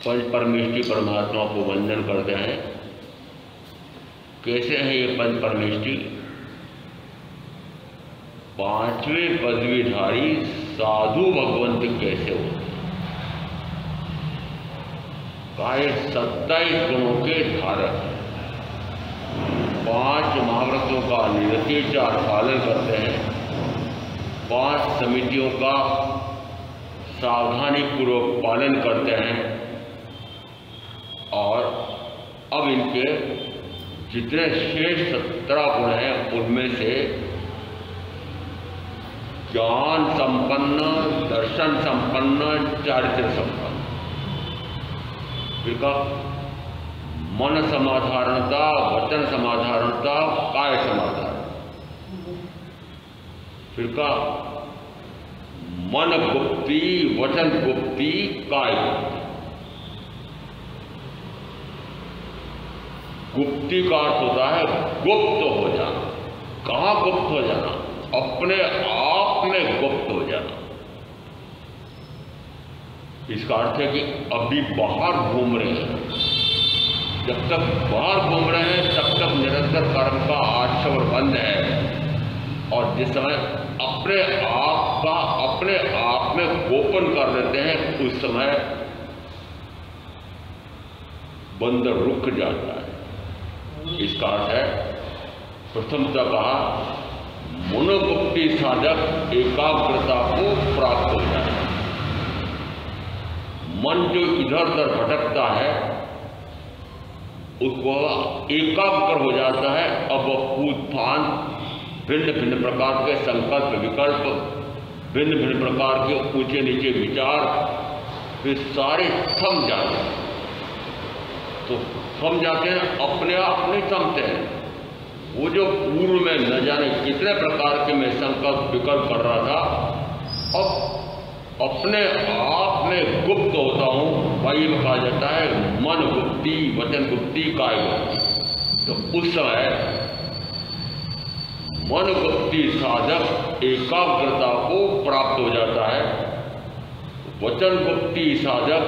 पंच परमेष्ठी परमात्मा को वंदन करते हैं। कैसे हैं ये पंच परमेष्ठी? पांचवें पदवीधारी साधु भगवंत कैसे होते हैं? काये 27 गुणों के धारक हैं, 5 महाव्रतों का निरतिचार पालन करते हैं, 5 समितियों का सावधानी पूर्वक पालन करते हैं और अब इनके जितने शेष 17 गुण हैं उनमें से ज्ञान संपन्न, दर्शन संपन्न, चारित्र संपन्न, फिर का मन समाधारणता, वचन समाधारणता, काय समाधारण, फिर का मन गुप्ति, वचन गुप्ति, काय गुप्ति। गुप्ति का अर्थ होता है गुप्त हो जाना। कहाँ गुप्त हो जाना? अपने आप में गुप्त हो जाना। इसका अर्थ है कि अभी बाहर घूम रहे हैं, जब तक बाहर घूम रहे हैं तब तक निरंतर कर्म का आचरण बंद है, और जिस समय अपने आप में गोपन कर देते हैं उस समय बंद रुक जाता है। इसका अर्थ है प्रथमतः कहा मनोमुक्ति साधक एकाग्रता को प्राप्त हो जाता है। मन जो इधर उधर भटकता है उसको एकाग्र हो जाता है। अब कूद फान भिन्न भिन्न प्रकार के संकल्प विकल्प, भिन्न भिन्न प्रकार के ऊंचे नीचे विचार वे सारे थम जाते हैं। तो थम जाते हैं, अपने आप नहीं थमते हैं। वो जो पूर्व में न जाने कितने प्रकार के मैं संकल्प विकल्प कर रहा था, अब अपने आप में गुप्त होता हूँ। वही में कहा जाता है मन गुप्ती, वचन गुप्ती, काय गुप्ती। तो उस समय मन गुप्ती साधक एकाग्रता को प्राप्त हो जाता है। वचन गुप्ती साधक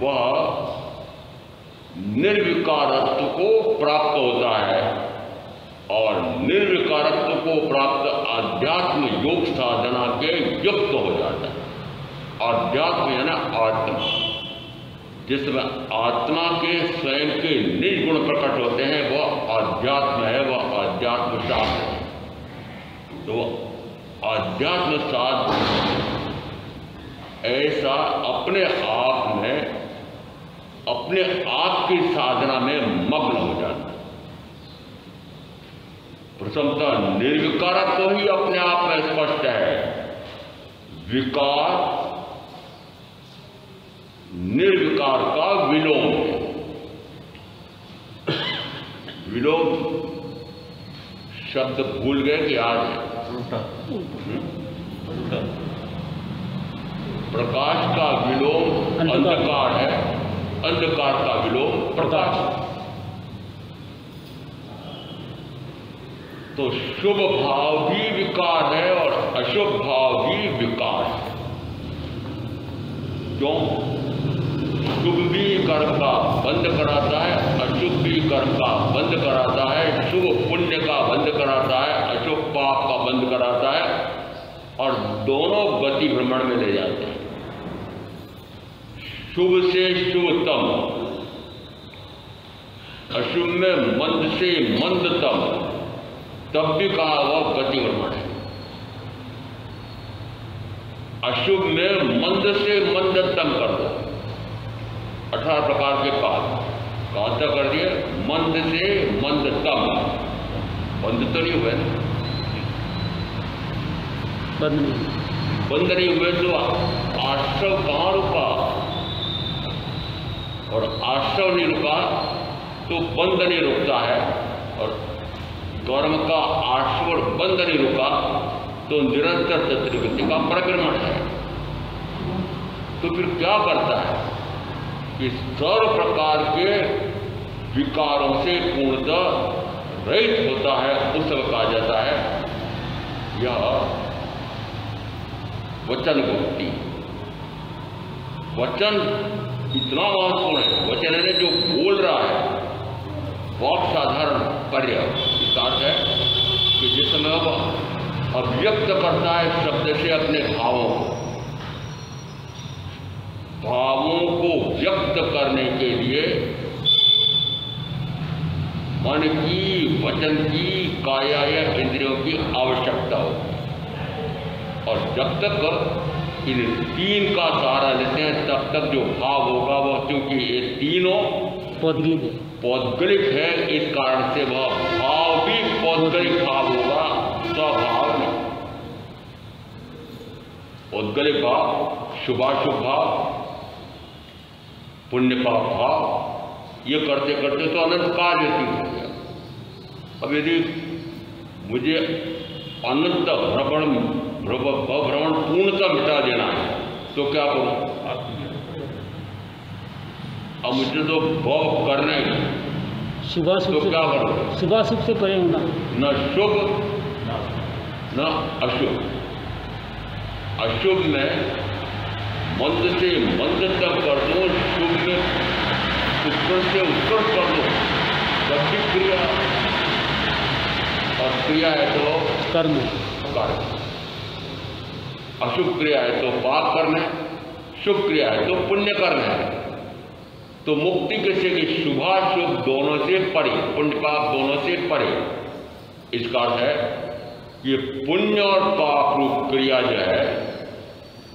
वह निर्विकारत्व को प्राप्त होता है और निर्विकारत्व को प्राप्त आध्यात्म योग साधना के युक्त हो जाता है। आध्यात्म यानी आत्मा, जिसमें आत्मा के स्वयं के निज गुण प्रकट होते हैं, वह आध्यात्म है, वह आध्यात्म शास्त्र है। तो आध्यात्म शास्त्र ऐसा अपने आप में अपने आप की साधना में मग्न हो जाता है। प्रथमतः निर्विकारत्व ही अपने आप में स्पष्ट है। विकार निर्विकार का विलोम है। विलोम शब्द भूल गए कि आज है? प्रकाश का विलोम अंधकार है, अंधकार का विलोम प्रकाश। तो शुभ भाव भी विकार है और अशुभ भाव भी विकार है। क्यों? शुभ भी कर्म का बंद कराता है, अशुभ भी कर्म का बंद कराता है। शुभ पुण्य का बंद कराता है, अशुभ पाप का बंद कराता है, और दोनों गति भ्रमण में ले जाते हैं। शुभ से शुभतम, अशुभ में मंद से मंदतम, तब भी कहा वह गति भ्रमण है। अशुभ में मंद से मंदतम कर दो, 18 प्रकार के काल कर दिए। मंद से मंदतम, बंद तो नहीं हुए, बंद नहीं हुए तो आश्रव कहाँ रुका, और आश्रव नहीं रुका तो बंद नहीं रुकता है, और कर्म का आश्रव बंद नहीं रुका तो निरंतर चतुर्गति का प्रक्रमण है। तो फिर क्या करता है कि सर्व प्रकार के विकारों से पूर्णतः रहित होता है। उस समय कहा जाता है यह वचन गुप्ती। वचन इतना महत्वपूर्ण है। वचन है जो बोल रहा है, वाक साधारण पर्याय। इसका अर्थ है कि जिस समय वह अभिव्यक्त करता है शब्द से अपने भावों को व्यक्त करने के लिए मन की, वचन की, काया या इंद्रियों की आवश्यकता होती है। और जब तक इन तीन का सहारा लेते हैं तब तक जो भाव होगा वह, क्योंकि ये तीनों पौद्गलिक है, इस कारण से वह भाव भी पौद्गलिक भाव होगा, स्वभाव नहीं। पौद्गलिक भाव, शुभाशुभ भाव, पुण्य पाप भाव, ये करते करते तो अनंत काल व्यतीत हो गया। अब यदि मुझे अनंत भ्रमण पूर्णतः मिटा देना है तो क्या करूं? अब मुझे तो भोग करना है, तो क्या करूं? शुभाशुभ से परे होना, न शुभ न अशुभ। अशुभ में मंद से मंदतम कर दो, शुभ में उत्कर्ष से उत्कर्ष कर दो, तब भी क्रिया। और क्रिया है तो कर्म, अशुभ क्रिया है तो पाप करना है, शुभ क्रिया है तो पुण्य करना है। तो मुक्ति कैसे कि शुभाशुभ दोनों से परे, पुण्य पाप दोनों से परे। इसका अर्थ है ये पुण्य और पाप रूप क्रिया जो है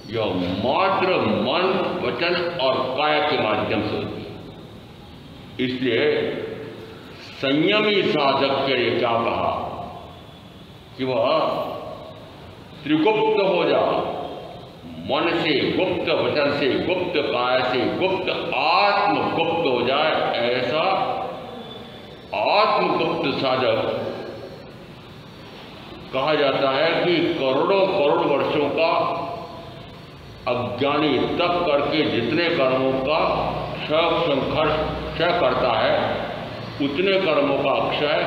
यह मात्र मन, वचन और काया के माध्यम से होती है। इसलिए संयमी साधक के लिए क्या कहा कि वह त्रिगुप्त हो जा, मन से गुप्त, वचन से गुप्त, काया से गुप्त, आत्म गुप्त हो जाए। ऐसा आत्मगुप्त साधक कहा जाता है कि करोड़ों करोड़ वर्षों का अज्ञानी तप करके जितने कर्मों का क्षय करता है उतने कर्मों का अक्षय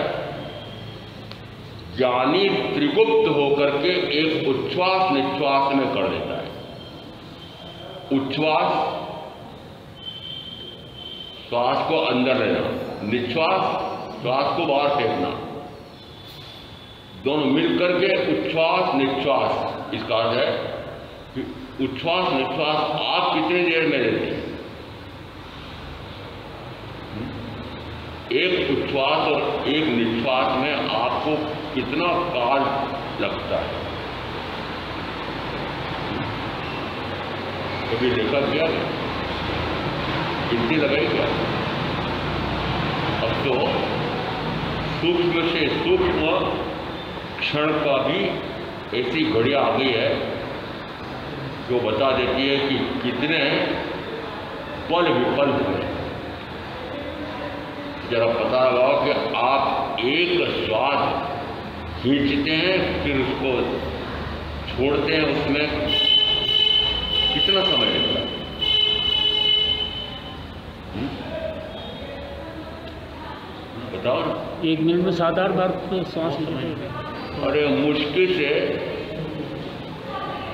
ज्ञानी त्रिगुप्त होकर के एक उच्छ्वास निश्वास में कर देता है। उच्छ्वास श्वास को अंदर लेना, निश्वास श्वास को बाहर फेंकना, दोनों मिलकर के उच्छ्वास निश्वास। इसका अर्थ है कि उच्छ्वास निश्वास आप कितनी देर में लेते हैं? एक उच्छ्वास और एक निश्वास में आपको कितना काल लगता है? कभी देखा क्या? गिनती लगाई क्या? अब तो सूक्ष्म से सूक्ष्म क्षण का भी ऐसी घड़ी आ गई है जो बता देती है कि कितने पल विपल हुए। जरा पता लगाओ कि आप एक श्वास खींचते हैं फिर उसको छोड़ते हैं, उसमें कितना समय लगता है? बताओ ना। 1 मिनट में 7-8 बार तो सांस लेते। अरे मुश्किल से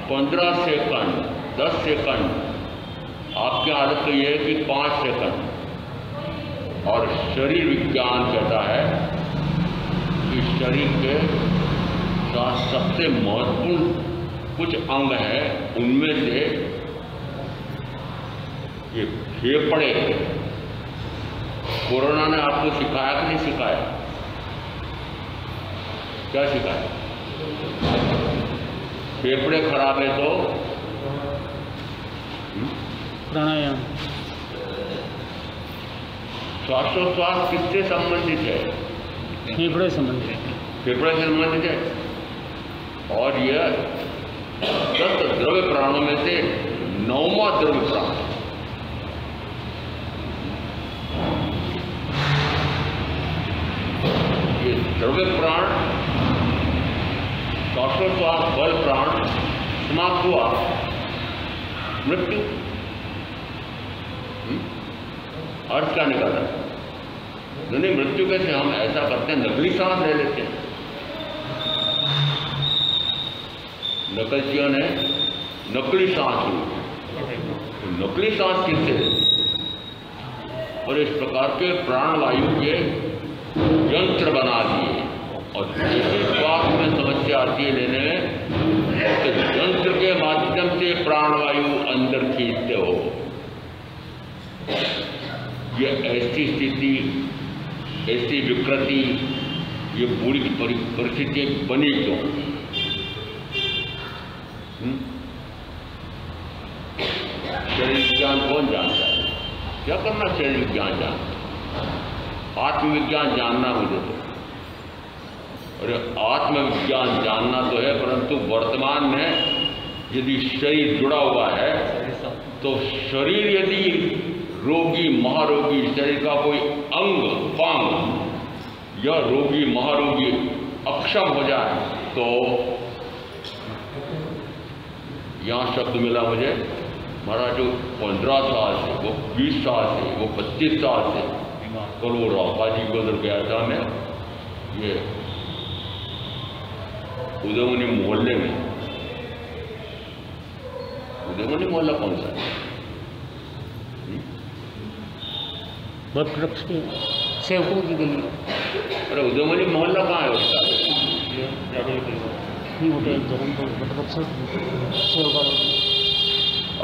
15 सेकंड, 10 सेकंड। आपकी आदत तो यह है कि 5 सेकंड। और शरीर विज्ञान कहता है कि शरीर के साथ सबसे महत्वपूर्ण कुछ अंग हैं, उनमें से ये फेफड़े। कोरोना ने आपको सिखाया कि नहीं सिखाया? क्या सिखाया? फेफड़े खराब है तो प्राणायाम। श्वासोच्छ्वास किससे संबंधित है? फेफड़े संबंधित। फेफड़े से संबंधित है। और यह 10 द्रव्य प्राणों में से 9वां द्रव्य प्राण। ये द्रव्य प्राण, श्वासोच्छ्वास बल प्राण समाप्त हुआ, मृत्यु। अर्थ क्या निकाला? नहीं, मृत्यु कैसे? हम ऐसा करते हैं, नकली सांस ले लेते हैं। नकलचियों ने नकली सांस ली। नकली सांस किससे? और इस प्रकार के प्राणवायु के यंत्र बना दिए। और इसी बात में समस्या आती है लेने में, तो यंत्र के माध्यम से प्राणवायु अंदर खींचते हो। ये ऐसी स्थिति, ऐसी विकृति, ये बुरी परिस्थिति बनी क्यों? शरीर विज्ञान कौन जानता है? क्या करना शरीर विज्ञान जानता? आत्मविज्ञान जानना मुझे तो। अरे आत्मविज्ञान जानना तो है, परंतु वर्तमान में यदि शरीर जुड़ा हुआ है तो शरीर यदि रोगी महारोगी, शरीर का कोई अंग पांग या रोगी महारोगी अक्षम हो जाए तो यहाँ शब्द मिला मुझे, हमारा जो 15 साल से, वो 20 साल से, वो 25 साल से, कल वो राकाजी गुजर गया था मैं ये उदयमुनि मोहल्ले में। उदयमुनि मोहल्ला कौन सा है? वृक्ष के सेवकों की गली। अरे उदयमुनि मोहल्ला कहाँ है उसका?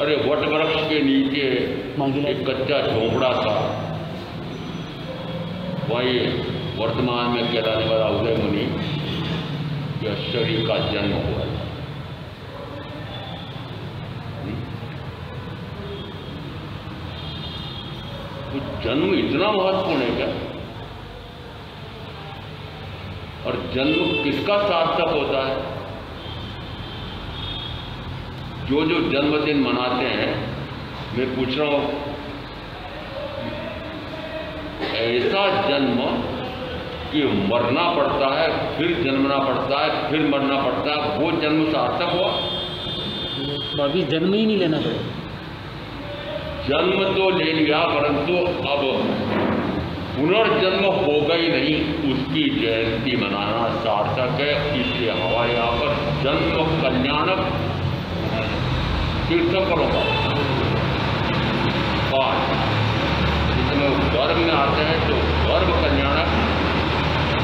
अरे वट वृक्ष के नीचे एक कच्चा झोंपड़ा था, वही वर्तमान में कहलाने वाला उदय मुनि या शरीर का जन्म हुआ। तो जन्म इतना महत्वपूर्ण है क्या? और जन्म किसका सार्थक होता है? जो जो जन्मदिन मनाते हैं, मैं पूछ रहा हूं, ऐसा जन्म कि मरना पड़ता है, फिर जन्मना पड़ता है, फिर मरना पड़ता है, वो जन्म सार्थक हुआ? अभी जन्म ही नहीं लेना पड़ेगा। जन्म तो ले लिया, परंतु अब पुनर्जन्म होगा ही नहीं, उसकी जयंती मनाना सार्थक है। इसलिए हमारे यहाँ पर जन्म कल्याणक तीर्थंकरों का पाठ, जिसमें गर्भ में आते हैं तो गर्भ कल्याणक,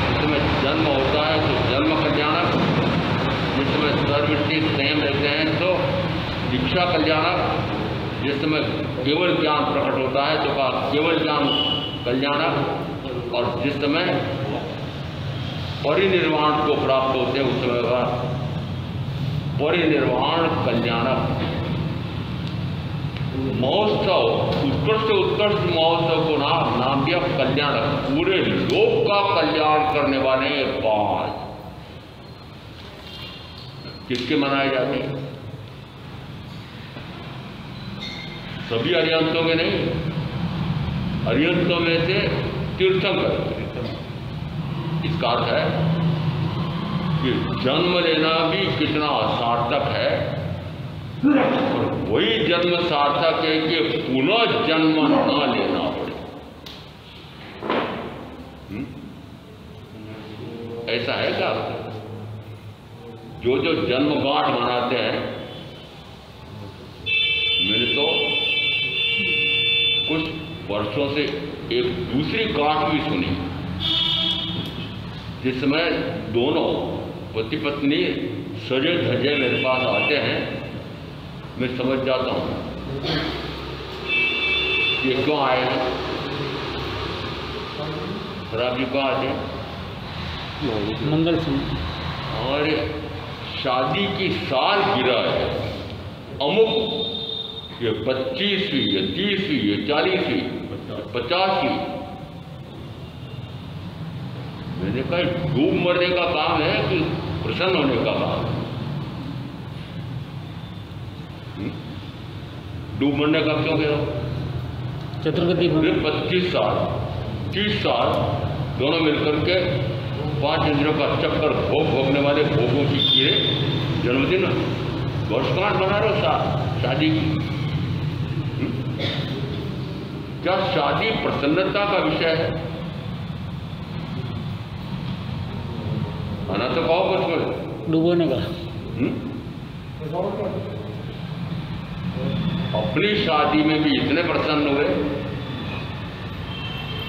जिसमें जन्म होता है तो जन्म कल्याणक, जिसमें सर्वृत्ति संयम रहते हैं तो दीक्षा कल्याणक, जिसमें केवल ज्ञान प्रकट होता है तो का केवल ज्ञान कल्याणक, और जिस समय परिनिर्वाण को प्राप्त होते हैं उस समय का परिनिर्वाण कल्याणक। महोत्सव, उत्कृष्ट महोत्सव को नाम दिया कल्याणक। पूरे लोक का कल्याण करने वाले ये 5 किसके मनाए जाते हैं? सभी अरिहंतों में नहीं, अरिहंतों में से तीर्थंकर। इसका अर्थ है कि जन्म लेना भी कितना सार्थक है, और वही जन्म सार्थक है कि पुनः जन्म न लेना पड़े। ऐसा है क्या? जो जो जन्म गांठ मनाते हैं, मैंने तो कुछ वर्षों से एक दूसरी गांठ भी सुनी, जिसमें दोनों पति पत्नी सजे धजे मेरे पास आते हैं। मैं समझ जाता हूँ ये क्यों आए हैं, शराब जी क्यों आते हैं? मंगल सिंह हमारे शादी की सालगिरह है, अमुक ये 25वीं, ये 30वीं, ये 40वीं, 50वीं। मैंने कहा डूब मरने का काम है कि प्रसन्न होने का काम है? डूब मरने का क्यों कह रहा हूं? चतुर्गति 25 साल 30 साल दोनों मिलकर के 5 इंद्रियों का चक्कर भोगने वाले भोगों की कीड़े जन्मदिन वर्षगांठ बना रहे हो शादी की। क्या शादी प्रसन्नता का विषय है? आना तो कहो कुछ कुछ डूबोने का। अपनी शादी में भी इतने प्रसन्न हुए,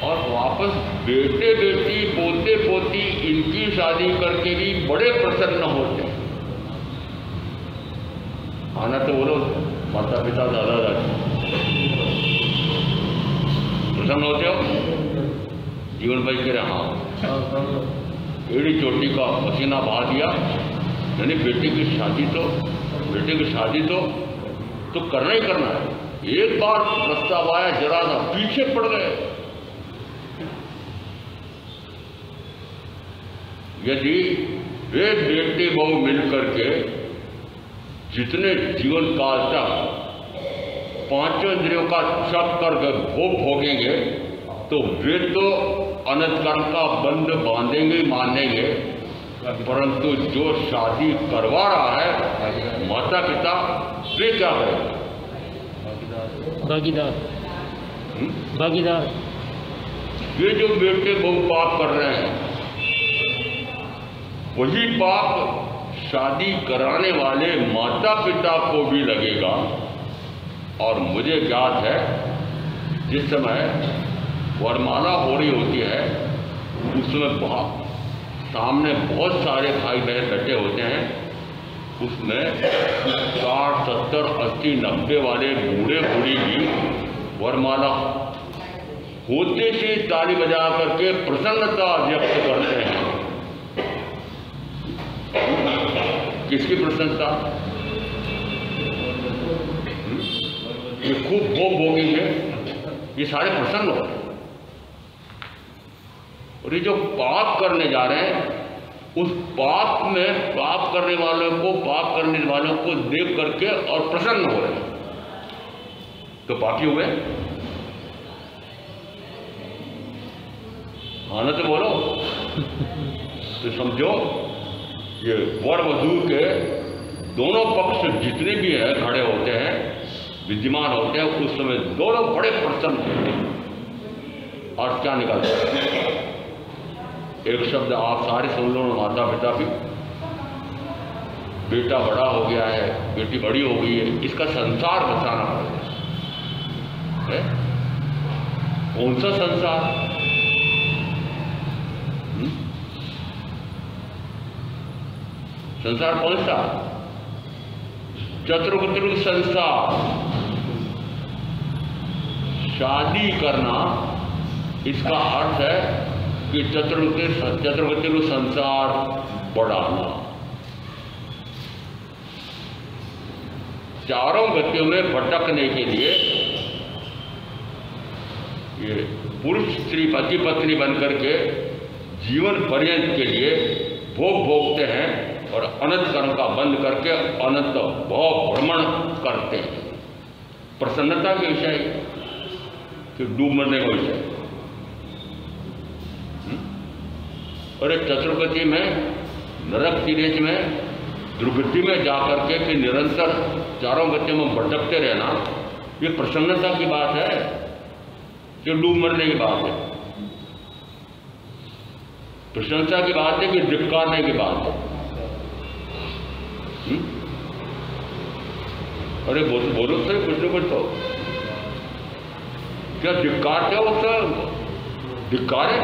और वापस बेटे बेटी पोते पोती इनकी शादी करके भी बड़े प्रसन्न होते। आना तो बोलो माता पिता दादा दादी प्रसन्न होते हो? जीवन भाई कह रहे हाँ, एड़ी चोटी का पसीना बहा दिया। यानी बेटे की शादी तो करना ही करना है। एक बार प्रस्ताव आया, जरा सा पीछे पड़ गए। यदि वे बेटे बहू मिलकर के जितने जीवन काल तक 5 इंद्रियों का चक्कर भोगेंगे, तो वे तो अनंत कर्म का बंध बांधेंगे मानेंगे, परंतु जो शादी करवा रहा है माता पिता, वे क्या करेंगे? भागीदार। ये जो बेटे बहु पाप कर रहे हैं, वही पाप शादी कराने वाले माता पिता को भी लगेगा। और मुझे ज्ञात है, जिस समय वरमाला हो रही होती है, उसमें सामने बहुत सारे भाई बहन बैठे होते हैं, उसमें 60, 70, 80, 90 वाले बूढ़े बूढ़ी भी वरमाला होते से ताली बजा करके प्रसन्नता व्यक्त करते हैं। किसकी प्रसन्नता? ये खूब भोग भोगेंगे, ये सारे प्रसन्न हो रहे हैं। और ये जो पाप करने जा रहे हैं, उस पाप में पाप करने वालों को देख करके और प्रसन्न हो रहे हैं, तो पापी हुए। हाँ ना, तो बोलो। तो समझो, ये वर वधू के दोनों पक्ष जितने भी हैं खड़े होते हैं, विद्यमान होते हैं, उस समय दोनों बड़े प्रसन्न होते हैं। और क्या निकालते हैं? एक शब्द आप सारे सुन लो, माता पिता भी। बेटा बड़ा हो गया है, बेटी बड़ी हो गई है, इसका संसार बचाना पड़ेगा। कौन सा संसार? संसार कौन सा? चतुर्विध संसार। शादी करना, इसका अर्थ है कि चतुर्विध संसार बढ़ाना। चारों गतियों में भटकने के लिए ये पुरुष स्त्री पति पत्नी बनकर के जीवन पर्यंत के लिए भोग भोगते हैं और अनंत कर्म का बंद करके अनंत भव भ्रमण करते हैं। प्रसन्नता के विषय कि डूब मरने का विषय। और एक चतुर्गति में, नरक तिरेच में, दुर्गति में जाकर के कि निरंतर चारों गतियों में भटकते रहना, ये प्रसन्नता की बात है कि डूब मरने की बात है? प्रशंसा की बात है कि धिक्कारने की बात है? अरे बोलो सर, कुछ न कुछ तो। क्या धिक्कारते हो? सर धिक्कारे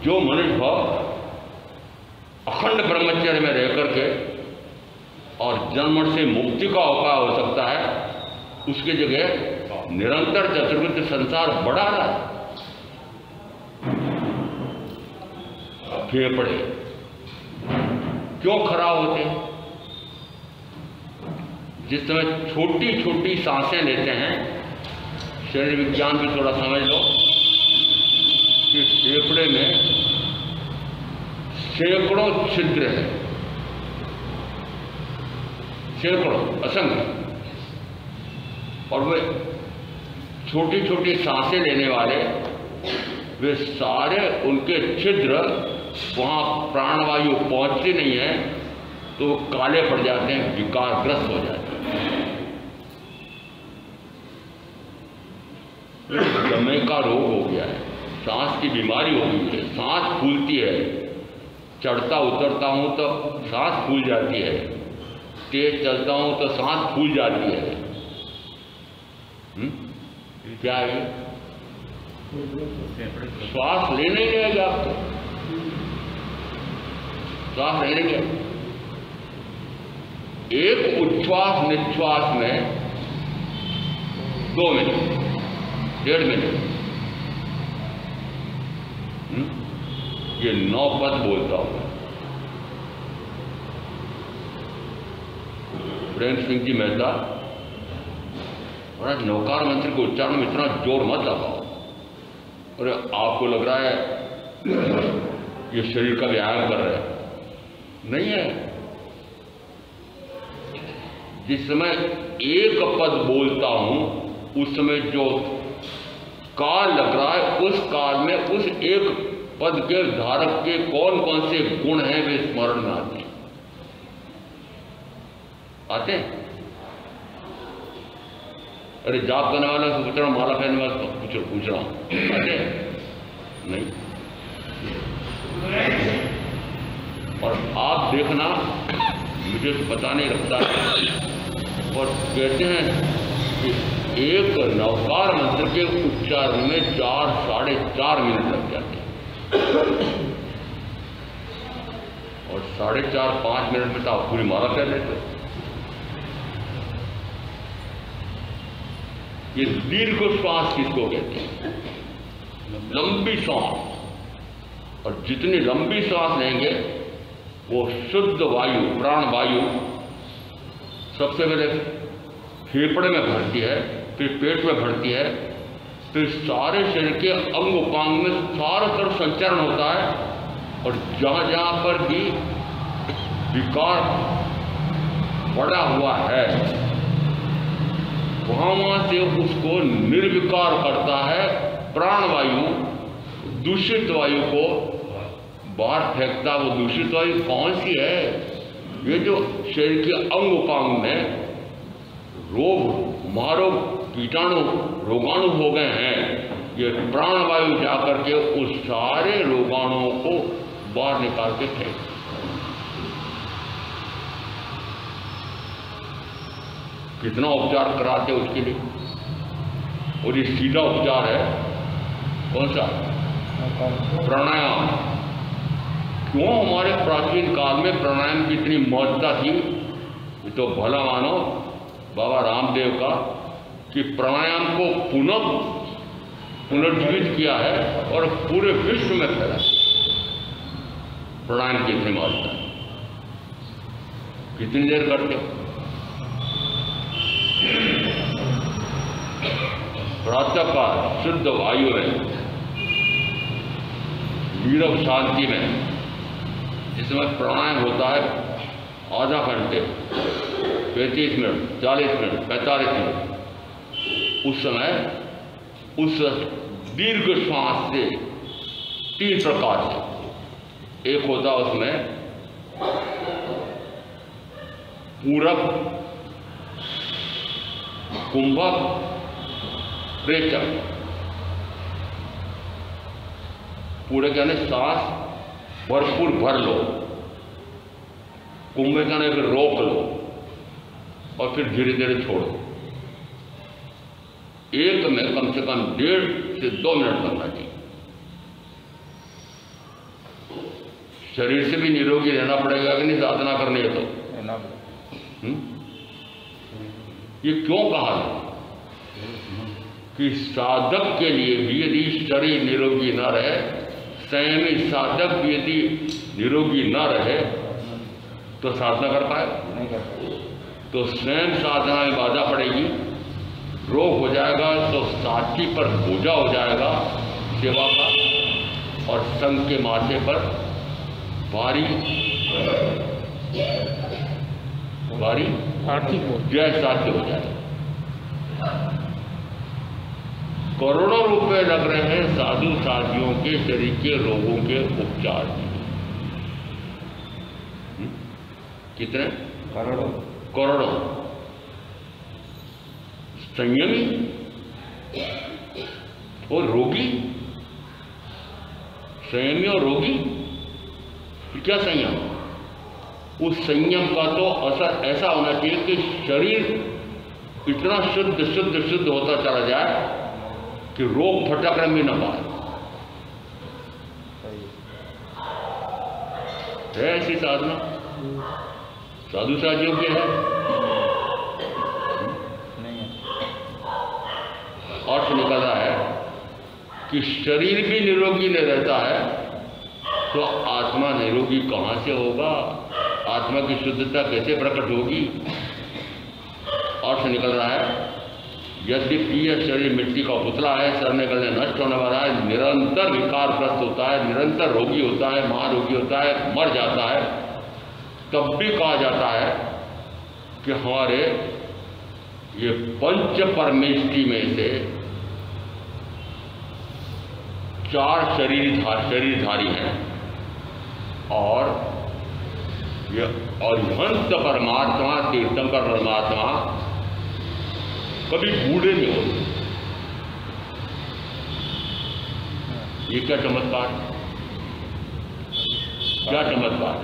जो मनुष्य भाव अखंड ब्रह्मचर्य में रह करके और जन्म से मुक्ति का उपाय हो सकता है, उसकी जगह निरंतर चतुर्विध संसार बढ़ा रहा है। फेफड़े क्यों खराब होते हैं? जिस समय छोटी छोटी सांसें लेते हैं, शरीर विज्ञान भी थोड़ा समझ लो कि फेफड़े में सैकड़ों छिद्र हैं, सैकड़ों, असंख्य। और वे छोटी छोटी सांसें लेने वाले, वे सारे उनके छिद्र वहाँ प्राणवायु पहुँचती नहीं है, तो वो काले पड़ जाते हैं, विकारग्रस्त हो जाते हैं। दमे का रोग हो गया है, सांस की बीमारी हो गई है, सांस फूलती है, चढ़ता उतरता हूँ तो सांस फूल जाती है, तेज चलता हूँ तो सांस फूल जाती है। क्या है? श्वास लेने ही नहीं आएगा आपको, श्वास लेने के एक उच्छ्वास निश्वास में 2 मिनट, 1.5 मिनट, ये 9 पद बोलता हूं। प्रेम सिंह जी मेहता, और नौकार मंत्र के उच्चारण में इतना जोर मत लगाओ। और आपको लग रहा है ये शरीर का व्यायाम कर रहे हैं, नहीं है। जिस समय एक पद बोलता हूं, उस समय जो काल लग रहा है, उस काल में उस एक पद के धारक के कौन कौन से गुण हैं, वे स्मरण में आते हैं। अरे जाप करने वाला से पूछ रहा हूँ, माला पहनने वाला पूछ रहा हूँ, आते नहीं। और आप देखना, मुझे तो पता नहीं लगता, और कहते हैं कि एक नवकार मंत्र के उच्चारण में 4 साढ़े 4 मिनट लग जाते हैं, और 4.5 मिनट में तो आप पूरी माला कर लेते। ये दीर्घ श्वास किसको कहते हैं? लंबी सांस। और जितनी लंबी सांस लेंगे वो शुद्ध वायु, प्राण वायु सबसे पहले फेफड़े में भरती है, फिर पेट में भरती है, फिर सारे शरीर के अंग उपांग में चारों तरफ संचरण होता है। और जहाँ जहाँ पर भी विकार पड़ा हुआ है वहाँ से उसको निर्विकार करता है। प्राणवायु दूषित वायु को बाहर फेंकता। वो दूषित वायु कौन सी है? ये जो शरीर के अंग उपांग में रोग, महारोग, कीटाणु, रोगाणु हो गए हैं, ये प्राणवायु जाकर के उस सारे रोगाणुओं को बाहर निकाल के फेंक। कितना उपचार कराते उसके लिए। और ये सीधा उपचार है। कौन सा? प्राणायाम। क्यों हमारे प्राचीन काल में प्राणायाम की इतनी महत्ता थी? ये तो भला मानो बाबा रामदेव का कि प्राणायाम को पुनर्जीवित किया है और पूरे विश्व में फैला। प्राणायाम की इतनी महत्ता है। कितनी देर करते हो? प्रातःकाल शुद्ध वायु में, नीरव शांति में, जिसमें प्राणायाम होता है आधा घंटे, 35 मिनट, 40 मिनट, 45 मिनट, उस समय उस दीर्घ श्वास से 3 प्रकार से। एक होता उसमें पूरक, कुंभक, रेचक। पूरक यानी सांस भरपूर भर लो, कुंभक यानी फिर रोक लो और फिर धीरे धीरे छोड़ो। एक में कम से कम 1.5 से 2 मिनट लगना चाहिए। शरीर से भी निरोगी रहना पड़ेगा कि नहीं साधना करनी है तो। ये क्यों कहा है कि साधक के लिए भी यदि शरीर निरोगी न रहे, संयमी साधक भी यदि निरोगी न रहे तो साधना कर पाए नहीं कर पाए। तो स्वयं साधना में बाधा पड़ेगी, रोग हो जाएगा तो साथी पर बोझा हो जाएगा सेवा का, और संघ के माथे पर भारी आर्थिक जय साध्य हो जाएगा। करोड़ों रुपए लग रहे हैं साधु साधियों के शरीर के रोगों के उपचार में। कितने? करोड़ों। संयमी और रोगी, संयमी और रोगी, क्या संयम? उस संयम का तो असर ऐसा होना चाहिए कि शरीर इतना शुद्ध शुद्ध शुद्ध होता चला जाए कि रोग फटकने भी न पाए। है ऐसी साधना साधु साधियों की है? अर्थ निकल रहा है कि शरीर भी निरोगी नहीं रहता है तो आत्मा निरोगी कहाँ से होगा? आत्मा की शुद्धता कैसे प्रकट होगी? अर्थ निकल रहा है यद्यपि यह शरीर मिट्टी का पुतला है, सड़ने गलने नष्ट होने वाला है, निरंतर विकारग्रस्त होता है, निरंतर रोगी होता है, महारोगी होता है, मर जाता है, तब भी कहा जाता है कि हमारे ये पंच परमेष्टि में से 4 शरीरधारी हैं और हंस परमात्मा, तीर्थंकर परमात्मा कभी बूढ़े नहीं होते। ये क्या चमत्कार, क्या चमत्कार?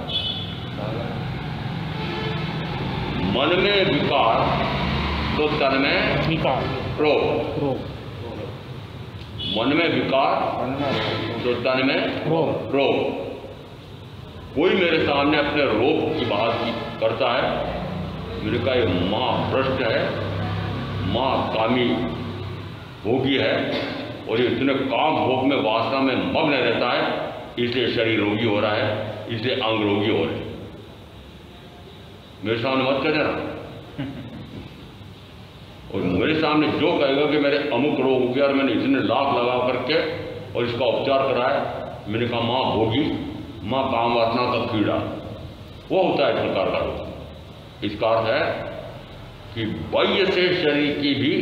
मन में विकार तो तन में विकार, रोग। मन में विकार तो तन में रोग। कोई मेरे सामने अपने रोग की बात करता है, मैंने कहा ये महाभ्रष्ट है, महाकामी भोगी है, और ये इतने काम भोग में वासना में मग्न रहता है, इसलिए शरीर रोगी हो रहा है, इसलिए अंग रोगी हो रहे हैं। मेरे सामने मत कर देना। और मेरे सामने जो कहेगा कि मेरे अमुक रोग हो गया और मैंने इतने लाख लगा करके और इसका उपचार कराया, मैंने कहा माँ भोगी, माँ काम वासना का कीड़ा, वो होता है इस प्रकार का रोग। इसका अर्थ है कि बाह्य से शरीर की भी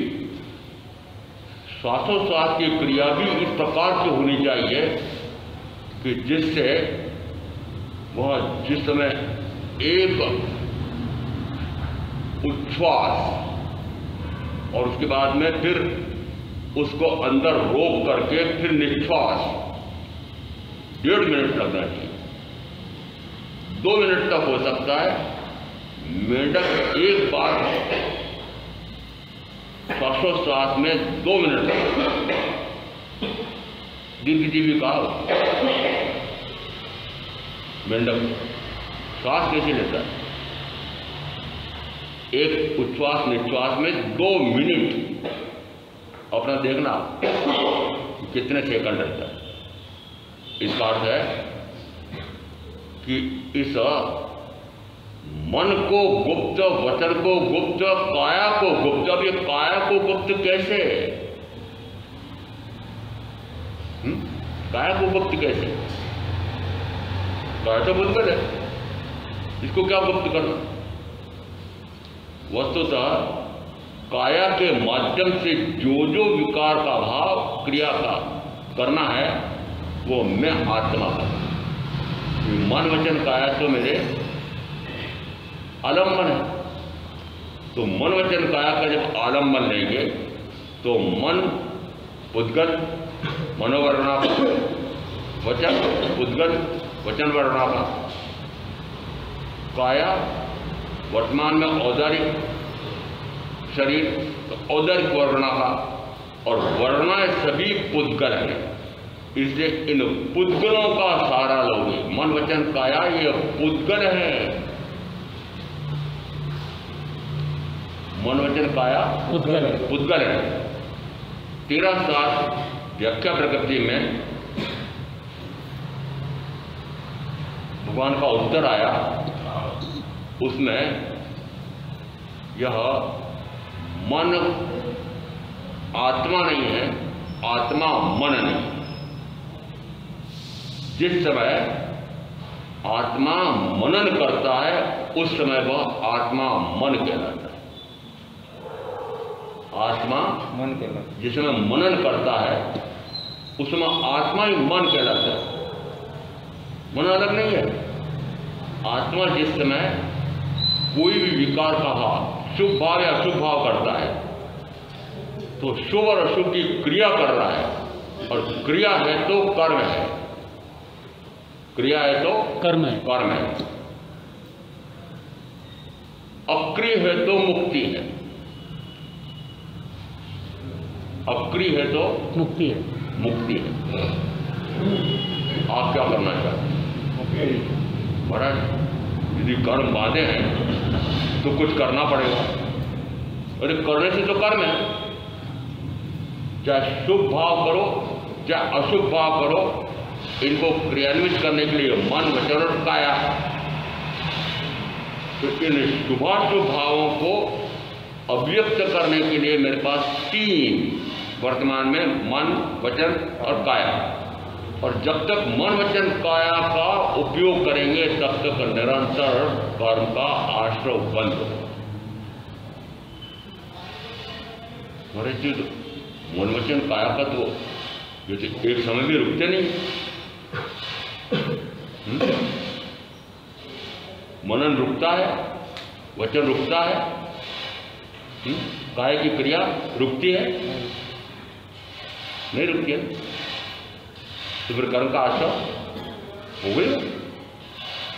श्वासोश्वास की क्रिया भी इस प्रकार से होनी चाहिए कि जिससे वह जिस समय एक उच्छ्वास और उसके बाद में फिर उसको अंदर रोक करके फिर निश्वास 1.5 मिनट लगना चाहिए, 2 मिनट तक हो सकता है। मेंढक एक बार श्वासोश्वास में 2 मिनट लगता है। दिन की जीविका मेंढक श्वास कैसे लेता है? एक उच्छ्वास निश्वास में 2 मिनट, अपना देखना कितने सेकंड रहता है। इसका अर्थ है कि इस मन को गुप्त, वचन को गुप्त, काया को गुप्त। अब ये काया को गुप्त कैसे? काया को गुप्त कैसे? काया तो बुद्धगल है, इसको क्या गुप्त करना? वस्तुतः काया के माध्यम से जो विकार का भाव क्रिया का करना है वो मैं आत्मा का। मन वचन काया तो मेरे आलम्बन है। तो मन वचन काया का जब आलम्बन लेंगे तो मन उद्गत मनोवर्णा का, वचन उद्गत वचन वर्णा का, काया वर्तमान में औदारिक शरीर तो औदारिक वर्णा का, और वर्णा सभी पुद्गल हैं। इसलिए इन पुद्गलों का सारा लोगे। मन वचन काया ये पुद्गल है। मन वचन काया पुद्गल है। 13 साल व्याख्या प्रकृति में भगवान का उत्तर आया, उसमें यह मन आत्मा नहीं है, आत्मा मन नहीं। जिस समय आत्मा मनन करता है उस समय वह आत्मा मन कहलाता है। आत्मा मन कहलाता है। जिस समय मनन करता है उस समय आत्मा ही मन कहलाता है, मन अलग नहीं है। आत्मा जिस समय कोई भी विकार का भाव, शुभ भाव या अशुभ भाव करता है तो शुभ और अशुभ की क्रिया कर रहा है, और क्रिया है तो कर्म है, क्रिया है तो कर्म है, कर्म है। अक्रिय है तो मुक्ति है, अक्रिय है तो मुक्ति है, मुक्ति है। आप क्या करना चाहते हैं? महाराज यदि कर्म बांधे हैं तो कुछ करना पड़ेगा। अरे करने से तो कर्म है, चाहे शुभ भाव करो चाहे अशुभ भाव करो, इनको क्रियान्वित करने के लिए मन वचन और काया। तो इन शुभाशुभ भावों को अभिव्यक्त करने के लिए मेरे पास 3 वर्तमान में मन वचन और काया। और जब तक मन वचन काया का उपयोग करेंगे तब तक निरंतर कर्म का आश्रय बंद होगा। मन वचन काया का तो ये तो एक समय भी रुकते नहीं। मनन रुकता है, वचन रुकता है, काया की क्रिया रुकती है? नहीं रुकती है। तो फिर कर्म का आश्रय हो गई।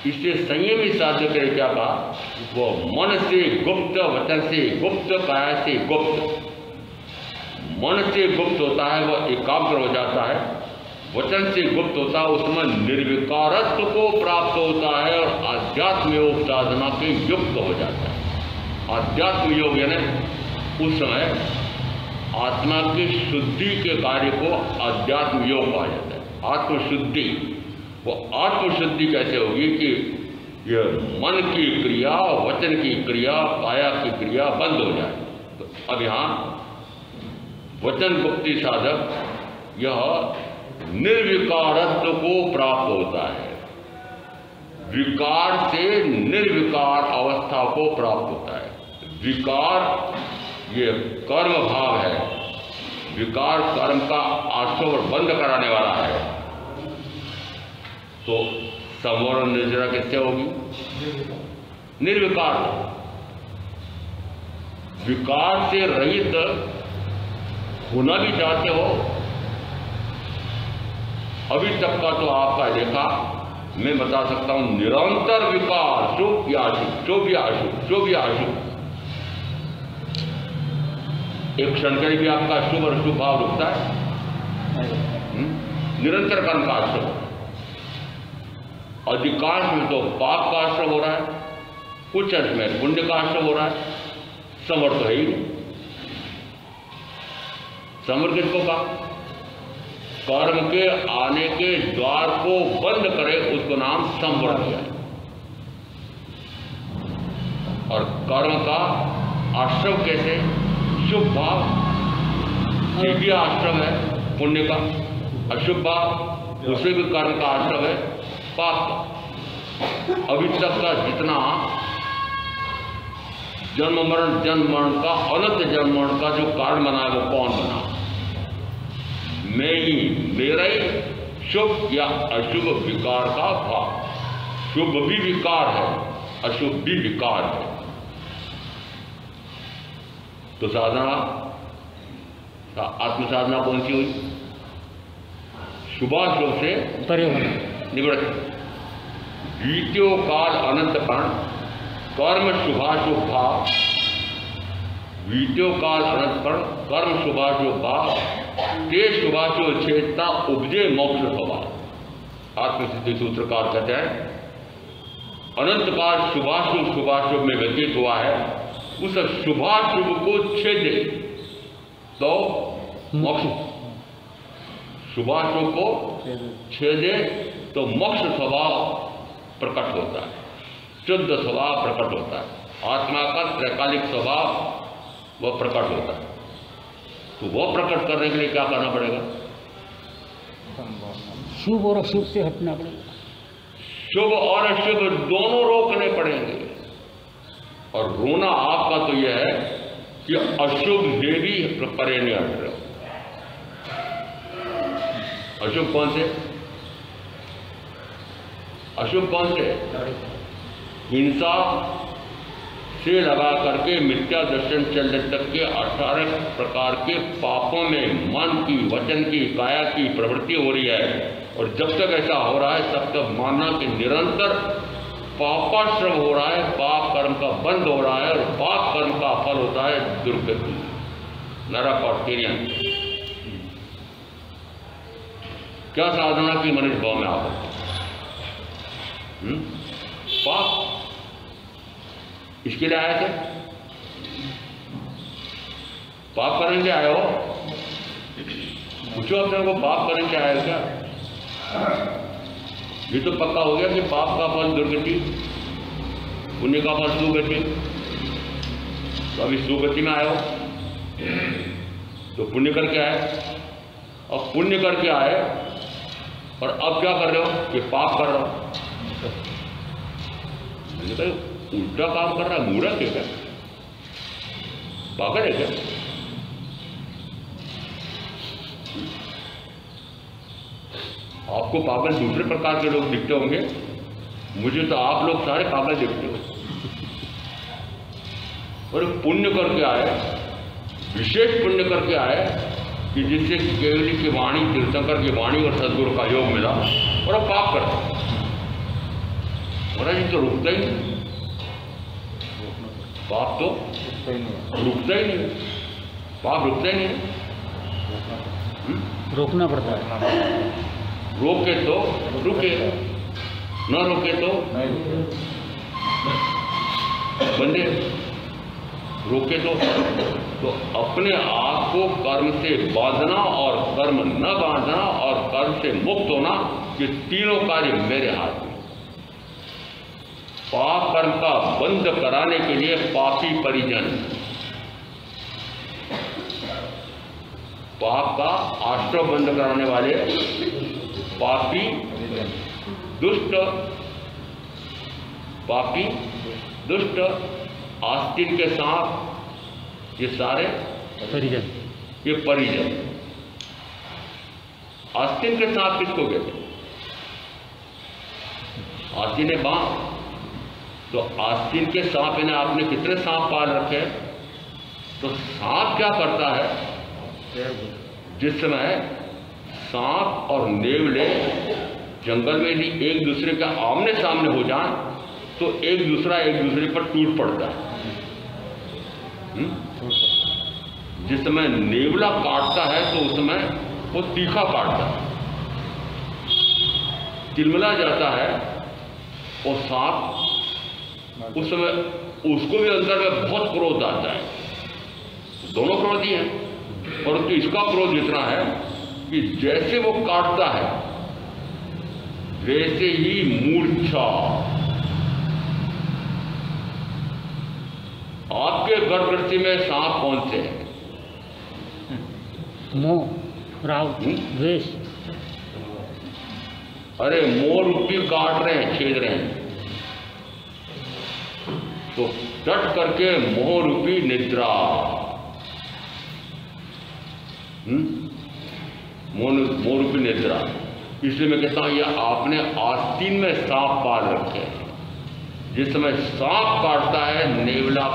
इसलिए संयमी साध्य करे क्या कहा? वो मन से गुप्त, वचन से गुप्त, काया से गुप्त। मन से गुप्त होता है, वह एकाग्र हो जाता है, वचन से गुप्त होता है उसमें निर्विकारत्व को प्राप्त होता है और आध्यात्म योग साधना के युक्त हो जाता है। आध्यात्म योग यानी उस समय आत्मा की शुद्धि के कार्य को आध्यात्म योग कहा जाता है। आत्मशुद्धि, वो आत्मशुद्धि कैसे होगी कि यह मन की क्रिया, वचन की क्रिया, काया की क्रिया बंद हो जाए। तो अब यहाँ वचन गुप्ति साधक यह निर्विकारत्व को प्राप्त होता है, विकार से निर्विकार अवस्था को प्राप्त होता है। विकार ये कर्म भाव है, विकार कर्म का आश्रव बंद कराने वाला है। तो संवर निर्जरा किससे होगी? निर्विकार। विकार से रहित होना भी चाहते हो, अभी तक का तो आपका देखा, मैं बता सकता हूं निरंतर विकार, शुभ या अशुभ, शुभ या अशुभ, शुभ या अशुभ। एक क्षण के लिए भी आपका शुभ और अशुभ भाव रुकता है? निरंतर कर्म का आश्रम। अधिकांश में तो पाप का आश्रम हो रहा है, कुछ अंश में पुण्य का आश्रम हो रहा है। संवर तो है ही नहीं। संवर किसको कहा? कर्म के आने के द्वार को बंद करे उसको नाम संवर दिया है। और कर्म का आश्रम कैसे? शुभ भाव दिव्य आश्रम है पुण्य का, अशुभ भाव उसे भी कर्म का आश्रम है पाप का। अभी तक का जितना जन्म मरण का, अनंत जन्म मरण का जो कारण बना है वो कौन बना? मैं ही, मेरा ही शुभ या अशुभ विकार का भाव। शुभ भी विकार है, अशुभ भी विकार है। तो साधना, आत्म साधना कौन सी हुई? शुभाशुभ से परे होना, निवृत्त। द्वितीय काल अनंत कर्ण, कर्म शुभाशुभ भाव, द्वितीय काल अनंत कर्ण, कर्म शुभाशुभ भाव, ते शुभाशुभ चेतना उपजे मोक्ष स्वभाव। आत्मसिद्धि सूत्रकार कहते हैं अनंत काल शुभाशुभ में व्यतीत हुआ है, उस शुभाशुभ को छेदे तो मोक्ष, शुभाशुभ को छेदे तो मोक्ष स्वभाव प्रकट होता है, शुद्ध स्वभाव प्रकट होता है, आत्मा का त्रैकालिक स्वभाव वह प्रकट होता है। तो वह प्रकट करने के लिए क्या करना पड़ेगा? शुभ और अशुभ से हटना पड़ेगा। शुभ और अशुभ दोनों रोकने पड़ेंगे। और रोना आपका तो यह है कि अशुभ से भी परे नहीं हट रहे हो। अशुभ कौन से? अशुभ कौन से? हिंसा से लगा करके मिथ्या दर्शन चलने तक के 18 प्रकार के पापों में मन की, वचन की, काया की प्रवृत्ति हो रही है। और जब तक ऐसा हो रहा है तब तक मानना कि निरंतर पापाश्रम हो रहा है, पाप कर्म का बंद हो रहा है, और पाप कर्म का फल होता है दुर्गति, नरक और तिर्यक। क्या साधना की मनुष्य भाव में आप? पाप इसके लिए आए थे? पाप करने के आए हो? पूछो अपने को, पाप करने के आए हो क्या? ये तो पक्का हो गया कि पाप का फल दुर्गति, पुण्य का फल सुगति। तो अभी सुगति में आए हो तो पुण्य करके आए, और पुण्य करके आए और अब क्या कर रहे हो कि पाप कर रहे हो। उल्टा काम कर रहा है, मूर्ख है क्या? पागल है क्या? आपको पागल दूसरे प्रकार के लोग दिखते होंगे, मुझे तो आप लोग सारे पागल दिखते हो। और पुण्य करके आए, विशेष पुण्य करके आए कि जिससे केवली की वाणी, तीर्थंकर की वाणी और सदगुरु का योग मिला, और अब पाप करते। महाराज तो रुकता ही नहीं, पाप तो रुकता ही नहीं, पाप रुकता ही नहीं, रोकना पड़ता है। रोके तो रुके, न रोके तो बंधे, रोके तो अपने आप को कर्म से बांधना और कर्म न बांधना और कर्म से मुक्त होना, ये तीनों कार्य मेरे हाथ में। पाप कर्म का बंद कराने के लिए पापी परिजन, पाप का आश्रम बंद कराने वाले पापी दुष्ट, पापी दुष्ट, आस्तीन के सांप, ये सारे परिजन, ये परिजन। आस्तीन के सांप किसको कहते हैं? आस्तीन है बांध, तो आस्तीन के सांप इन्हें आपने कितने सांप पाल रखे हैं? तो सांप क्या करता है? जिस समय सांप और नेवले जंगल में ही एक दूसरे के आमने सामने हो जाएं, तो एक दूसरा एक दूसरे पर टूट पड़ता है। जिस समय नेवला काटता है तो उस समय वो तीखा काटता है, तिलमिला जाता है, और सांप उस समय उसको भी अंदर में बहुत क्रोध आता है। दोनों क्रोधी हैं, परंतु इसका क्रोध इतना है कि जैसे वो काटता है वैसे ही मूर्छा। आपके गर्भगृह में सांप कौन से हैं? मोह, राग, द्वेष। अरे मोह रूपी काट रहे हैं, छेद रहे हैं, तो डट करके मोह रूपी निद्रा, मोह रूपी निद्रा। इसलिए मैं कहता हूं ये आपने आस्तीन में सांप पाल रखे हैं। जिस समय सांप काटता है, नेवला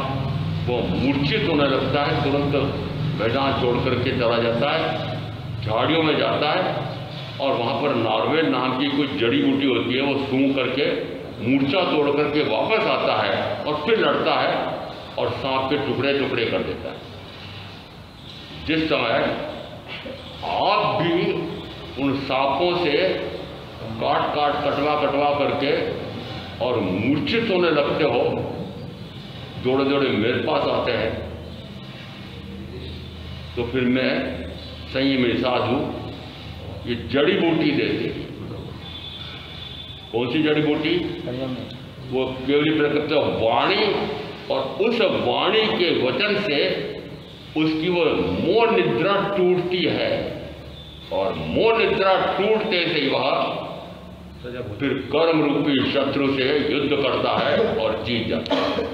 वो मूर्छित होने लगता है, तुरंत मैदान छोड़ करके चला जाता है, झाड़ियों में जाता है, और वहाँ पर नार्वेल नाम की कोई जड़ी बूटी होती है, वो सूंघ करके मूर्छा तोड़ करके वापस आता है और फिर लड़ता है और सांप के टुकड़े टुकड़े कर देता है। जिस समय आप भी उन सांपों से काट काट कटवा कटवा करके और मूर्छित होने लगते हो, दौड़े दौड़े मेरे पास आते हैं, तो फिर मैं संयमी साधु ये जड़ी बूटी देती। कौन सी जड़ी बूटी? वो केवली प्रकृति वाणी, और उस वाणी के वचन से उसकी वो मोह निद्रा टूटती है, और मोह निद्रा टूटते से वह फिर कर्म रूपी शत्रु से युद्ध करता है और जीत जाता है।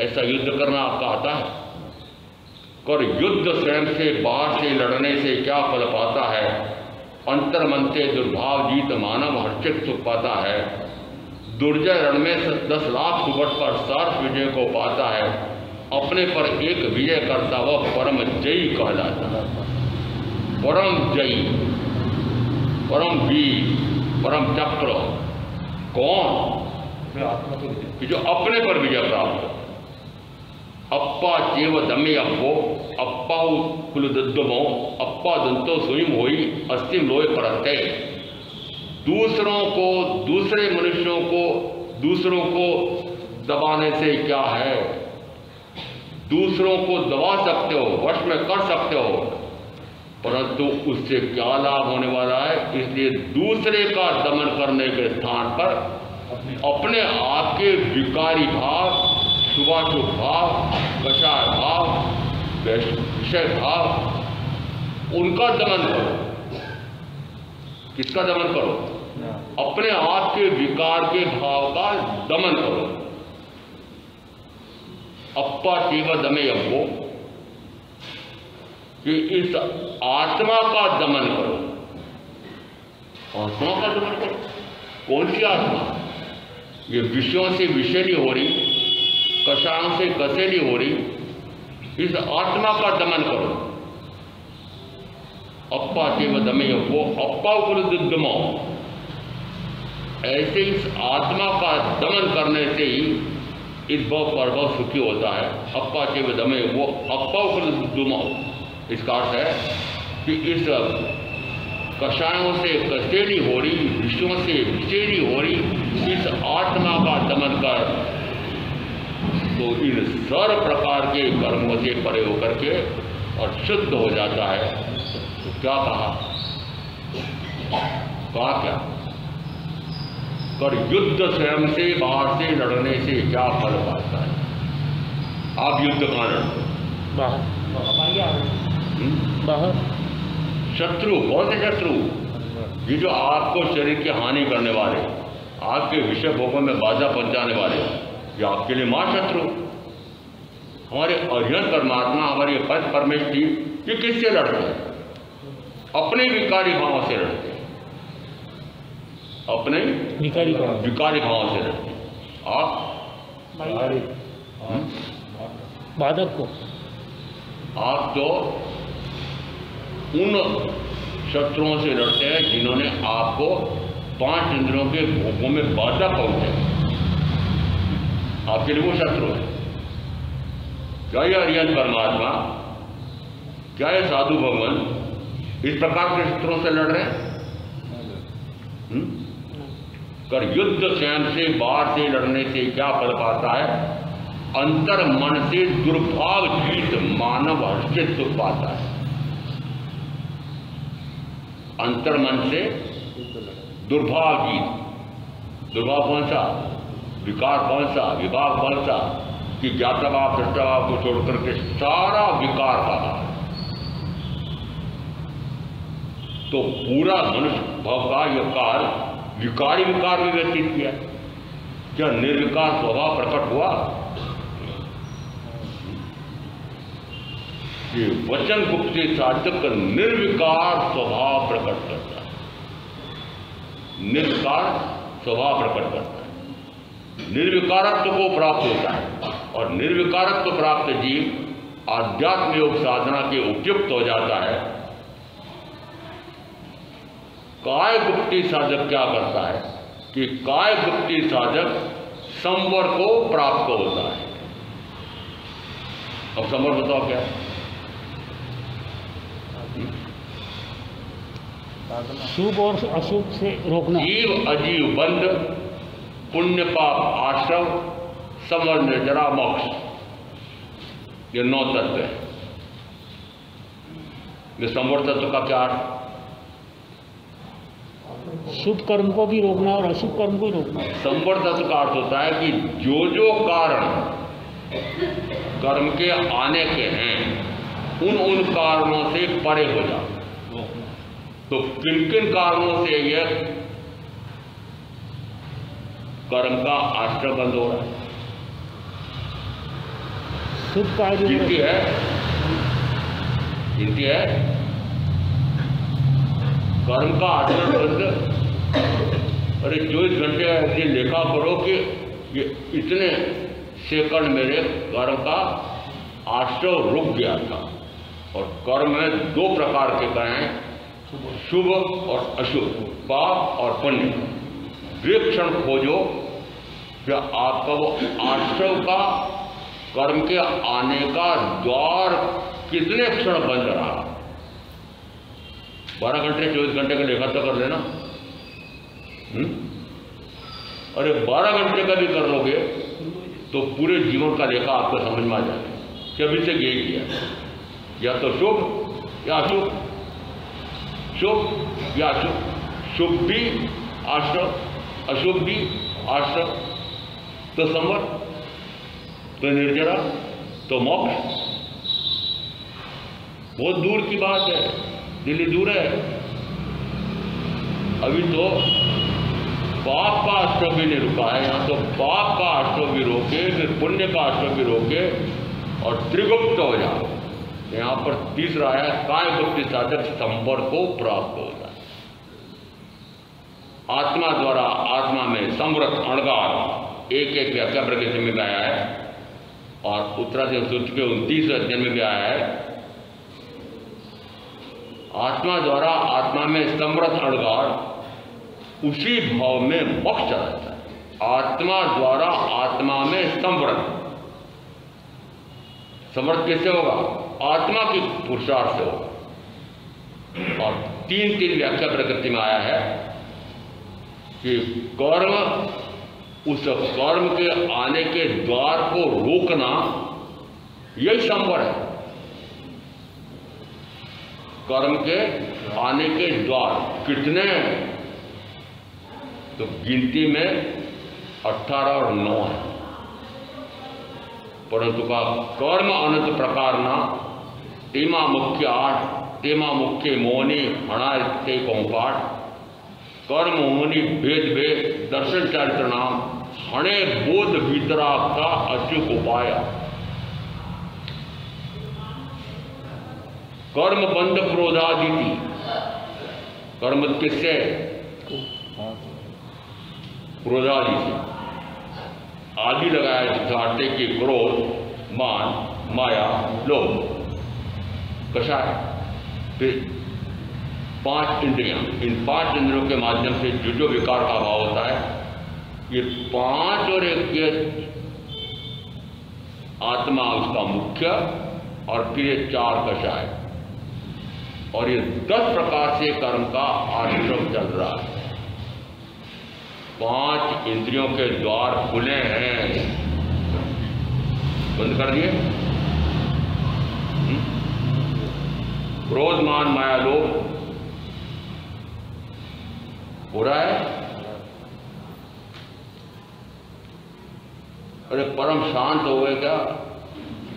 ऐसा युद्ध करना आपका आता है? कर युद्ध स्वयं से, बाहर से लड़ने से क्या फल पाता है? अंतर मन से दुर्भाव जीत मानव हर्षित सुख पाता है। दुर्जय रण में 10 लाख सुबट पर सार्थ विजय को पाता है। अपने पर एक विजय करता वह परम जयी कहलाता है। परम जयी, परम वीर, परम चक्र कौन? कि जो अपने पर विजय प्राप्त हो। अप्पा चेव दमे अप्पो अप्पा कुलदमो अप्पा दंतो स्वयं होई अस्तिम लोय परते। दूसरों को, दूसरे मनुष्यों को, दूसरों को दबाने से क्या है? दूसरों को दबा सकते हो, वश में कर सकते हो, परंतु उससे क्या लाभ होने वाला है? इसलिए दूसरे का दमन करने के स्थान पर अपने आप के विकारी भाव, शुभाशुभ भाव, कषाय भाव, विषय भाव, उनका दमन करो। किसका दमन करो? अपने आप के विकार के भाव का दमन करो। अप्पा शिव दमे अप्पो, कि इस आत्मा का दमन करो। आत्मा का दमन करो। कौन सी आत्मा? ये विषयों से विषैली हो रही, कषायों से कसेली हो रही, इस आत्मा का दमन करो। अप्पा शिव दमे अप्पो अप्पा कुलदमो, ऐसे इस आत्मा का दमन करने से ही इस भव परभव सुखी होता है। अप्पा शिव दमे वो अप्पा कुलदमो, इसका अर्थ है कि इस कषायों से कसेली हो रही, विषयों से विषेली हो रही इस आत्मा का दमन कर तो इन सर्व प्रकार के कर्मों से परे होकर के और शुद्ध हो जाता है। तो क्या कहा क्या कर युद्ध स्वयं से बाहर से लड़ने से क्या फल पाता है? आप युद्ध कहाँ लड़ते? बाहर। शत्रु, कौन से शत्रु? ये जो आपको शरीर की हानि करने वाले, आपके विषय भोगों में बाधा पहुंचाने वाले, ये आपके लिए महाशत्रु। हमारे अरिहंत परमात्मा, हमारे पंच परमेष्ठी, ये किससे लड़ते हैं? अपने विकारी भावों से लड़ते हैं, अपने विकारी भावों से लड़ते हैं। आप बाधक को, आप तो उन शत्रुओं से लड़ते हैं जिन्होंने आपको 5 इंद्रियों के भोगों में बाधा पहुंचाई। आपके लिए वो शत्रु है। क्या ये अरिहंत परमात्मा, क्या ये साधु भगवान इस प्रकार के शत्रुओं से लड़ रहे हैं? कर युद्ध स्वयं से बाहर से लड़ने से क्या फल पाता है? अंतर मन से दुर्भाव जीत मानव हर्षित सुख पाता है। अंतर मन से दुर्भाव जीत। दुर्भाव कौन सा? विकार कौन सा? विभाग कौन सा? कि ज्ञाता भाव दृष्टा भाव को छोड़कर के सारा विकार का भाव। तो पूरा मनुष्य भाव का यह काल विकारी विकार में व्यतीत किया। क्या निर्विकार स्वभाव प्रकट हुआ? ये वचन गुप्त साधक निर्विकार स्वभाव प्रकट करता है। निर्विकार स्वभाव प्रकट करता है। निर्विकारत्व को प्राप्त होता है और निर्विकारत्व प्राप्त जीव आध्यात्म योग साधना के उपयुक्त हो जाता है। काय गुप्ती साधक क्या करता है कि काय गुप्ती साधक संवर को प्राप्त होता है। अब संवर बताओ क्या? शुभ और अशुभ से रोकना। जीव अजीव बंध, पुण्य पाप आश्रम, समर निर्जरा मोक्ष, ये 9 तत्व है। ये संवर तत्व का क्या अर्थ? शुभ कर्म को भी रोकना और अशुभ कर्म को भी रोकना। संवर तत्व का अर्थ होता है कि जो कारण कर्म के आने के हैं उन कारणों से परे हो जाओ। तो किन किन कारणों से यह कर्म का आश्रय बंद हो रहा है? शुभ कार्य गिनती है, गिनती है। कर्म का आश्रय बंद। अरे 24 घंटे ऐसे लेखा करो कि ये इतने सेकंड मेरे कर्म का आश्रय रुक गया था। और कर्म में 2 प्रकार के करें, शुभ और अशुभ, पाप और पुण्य। वे क्षण खोजो कि आपका वो आश्रय का कर्म के आने का द्वार कितने क्षण बंद रहा। 12 घंटे 24 घंटे का लेखा तो कर लेना। अरे 12 घंटे का भी कर लोगे तो पूरे जीवन का लेखा आपको समझ में आ जाएगा कि अभी से यही किया, या तो शुभ या अशुभ, शुभ या अशुभ, शुभ भी आश्रम, अशुभ भी आश्रम। तो संवर, तो निर्जरा, तो मोक्ष। बहुत दूर की बात है, दिल्ली दूर है। अभी तो पाप का आश्रय भी नहीं रुका है, यहाँ तो पाप का आश्रय भी रोके, फिर पुण्य का आश्रय भी रोके और त्रिगुप्त हो जाओ। यहाँ पर तीसरा है काय गुप्त साधक संवर को प्राप्त होता है। आत्मा द्वारा आत्मा में समृत अणगार एक व्याख्या प्रकृति में भी आया है और उत्तराधिक सूत्र के 29वें अध्ययन में भी आया है। आत्मा द्वारा आत्मा में समृत अणगार उसी भाव में मोक्ष रहता है। आत्मा द्वारा आत्मा में समृत। समृत कैसे होगा? आत्मा के पुरुषार्थ से होगा। और तीन व्याख्या प्रकृति में आया है कि कर्म, उस कर्म के आने के द्वार को रोकना, यही संवर है। कर्म के आने के द्वार कितने? तो गिनती में 18 और 9 है, परंतु का कर्म अनंत प्रकार ना तेमा मुख्य 8, तेमा मुख्य मोहनी हणा कोंपाठ, कर्म मोहनी भेद भेद दर्शन चरित्र नाम हणे बोध भीतरा का अचूक उपाय। कर्म बंध क्रोधादि थी, कर्म किससे? क्रोधादि से। आदि लगाया दिखाते कि क्रोध, मान, माया, लोभ, कशा है। फिर 5 इंद्रियां, इन 5 इंद्रियों के माध्यम से जो विकार का अभाव होता है, ये 5 और 1 के आत्मा उसका मुख्य, और फिर ये 4 कषाय, और ये 10 प्रकार से कर्म का आश्रम चल रहा है। 5 इंद्रियों के द्वार खुले हैं, बंद कर दिए। क्रोध, मान, माया, लोभ हो रहा है। अरे परम शांत हो गए क्या?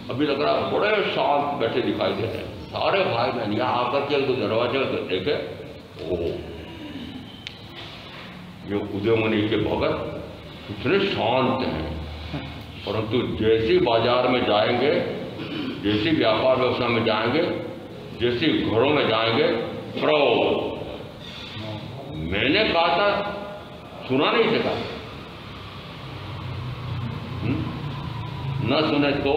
अभी लग रहा है बड़े शांत बैठे दिखाई दे रहे हैं सारे भाई बहन। यहाँ आकर के तो दरवाजे देखे, ओह ये उदयमुनि के भगत इतने शांत हैं, परंतु जैसे बाजार में जाएंगे, जैसे व्यापार व्यवसाय में जाएंगे, जैसे घरों में जाएंगे, क्रोध। मैंने कहा था, सुना नहीं सका। न सुने तो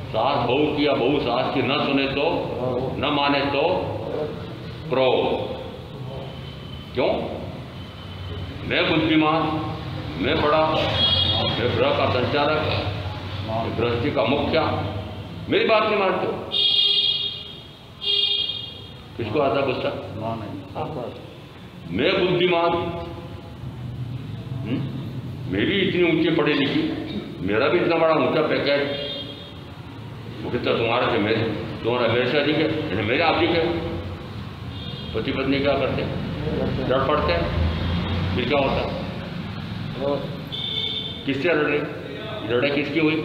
सास बहू की या बहू सास की, न सुने तो, न माने तो क्रोध। क्यों? मैं बुद्धिमान, मैं बड़ा, मैं ग्रह का संचालक, मैं गृहस्थी का मुखिया, मेरी बात नहीं मानते हो। किसको आता गुस्सा? मैं बुद्धिमान, मैं भी इतनी ऊंची पढ़ी लिखी, मेरा भी इतना बड़ा ऊंचा पैकेज, वो कितना तुम्हारा से मेरे, तुम्हारा मेरे से अधिक है, मेरे आप ही है। पति पत्नी क्या करते हैं? लड़ पड़ते हैं। फिर क्या होता है? किससे लड़ाई? लड़ाई किसकी हुई?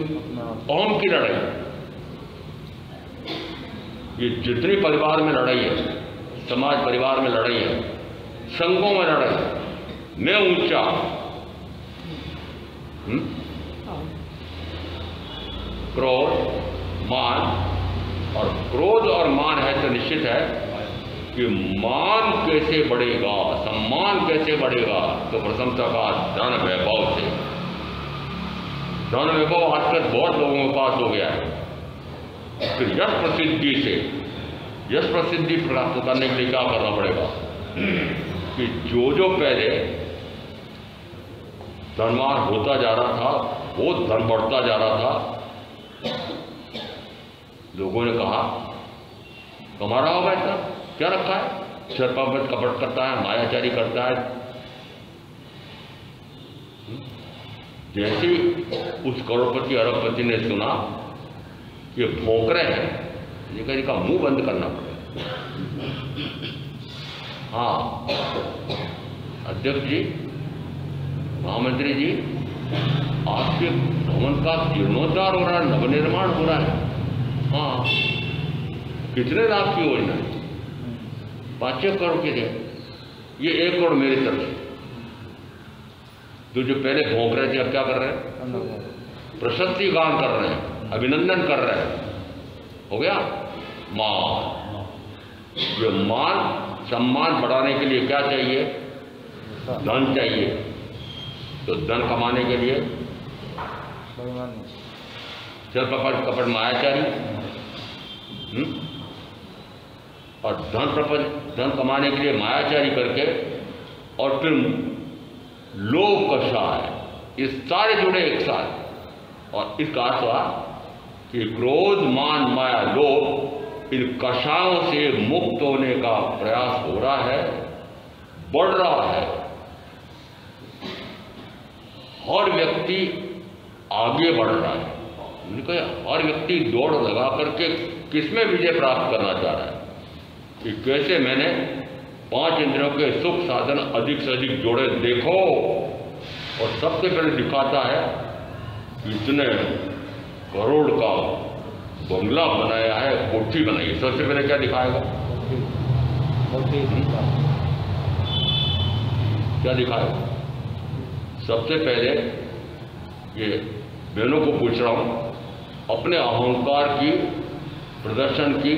अहम की लड़ाई। ये जितनी परिवार में लड़ाई है, समाज परिवार में लड़ाई है, संघों में लड़ाई है, मैं ऊंचा, क्रोध, मान, और क्रोध और मान है तो निश्चित है कि मान कैसे बढ़ेगा, सम्मान कैसे बढ़ेगा? तो प्रशंसा का धन वैभव से। धन वैभव आजकल बहुत लोगों के पास हो गया है। फिर यश प्रसिद्धि से, यश प्रसिद्धि प्राप्त करने के लिए क्या करना पड़ेगा? कि जो पहले धनवान होता जा रहा था, वो धन बढ़ता जा रहा था। लोगों ने कहा कमा रहा होगा इतना, क्या रखा है? सिर पर कपट करता है, मायाचारी करता है। जैसे उस करोड़पति अरबपति ने सुना कि भौंक रहे हैं, ये कहीं का मुंह बंद करना पड़ेगा। हाँ अध्यक्ष जी, महामंत्री जी, आपके भवन का जीर्णोद्धार हो रहा है, नवनिर्माण हो रहा है। हाँ, कितने लाख की योजना है? 5-6 करोड़ की थे, ये 1 करोड़ मेरी तरफ से। जो पहले भौंक रहे थे अब क्या कर रहे हैं? प्रशस्ति गान कर रहे हैं, अभिनंदन कर रहे हैं। हो गया मान। ये मान सम्मान बढ़ाने के लिए क्या चाहिए? धन चाहिए। तो धन कमाने के लिए चल कपट मायाचारी, और धन कमाने के लिए मायाचारी करके, और फिर लोभ कषाय, ये सारे जुड़े एक साथ। और इसका अर्थ हुआ कि क्रोध, मान, माया, लोभ इन कषायों से मुक्त होने का प्रयास हो रहा है, बढ़ रहा है। हर व्यक्ति आगे बढ़ रहा है। मैंने कहा हर व्यक्ति दौड़ लगा करके किसमें विजय प्राप्त करना चाह रहा है कि कैसे मैंने 5 इंद्रियों के सुख साधन अधिक से अधिक जोड़े देखो। और सबसे पहले दिखाता है इतने करोड़ का बंगला बनाया है, कोठी बनाई है। सबसे पहले क्या दिखाएगा? क्या दिखाएगा? सबसे पहले ये बहनों को पूछ रहा हूं, अपने अहंकार की प्रदर्शन की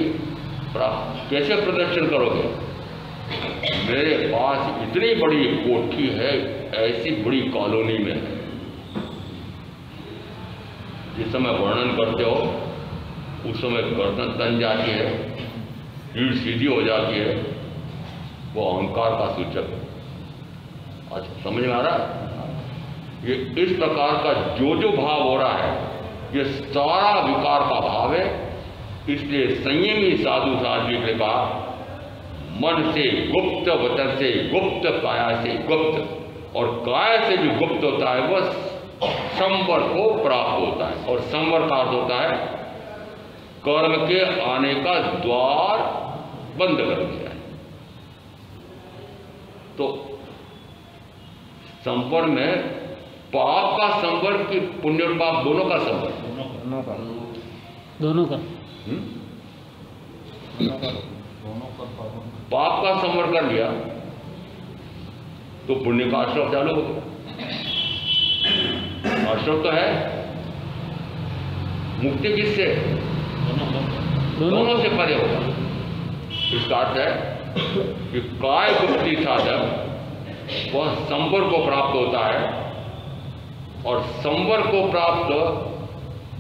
कैसे प्रदर्शन करोगे? मेरे पास इतनी बड़ी कोठी है, ऐसी बड़ी कॉलोनी में है। जिस समय वर्णन करते हो उस समय गर्दन तन जाती है, रीढ़ सीधी हो जाती है, वो अहंकार का सूचक है। अच्छा, समझ में आ रहा है? ये इस प्रकार का जो भाव हो रहा है, ये सारा विकार का भाव है। इसलिए संयमी साधु साध्वी ने कहा, मन से गुप्त, वचन से गुप्त, काया से गुप्त। और काया से जो गुप्त होता है वह संवर को प्राप्त होता है। और संवर का अर्थ होता है कर्म के आने का द्वार बंद कर दिया है। तो संवर में पाप का संवर कि पुण्य और पाप दोनों का संवर? दोनों का। पाप का संवर कर लिया तो पुण्य का आश्रव चालू हो गया। आश्रव तो है, मुक्ति किससे? दोनों से परे होगा। इसका अर्थ है कि काय गुप्ति साधक वह संवर को प्राप्त होता है, और संवर को प्राप्त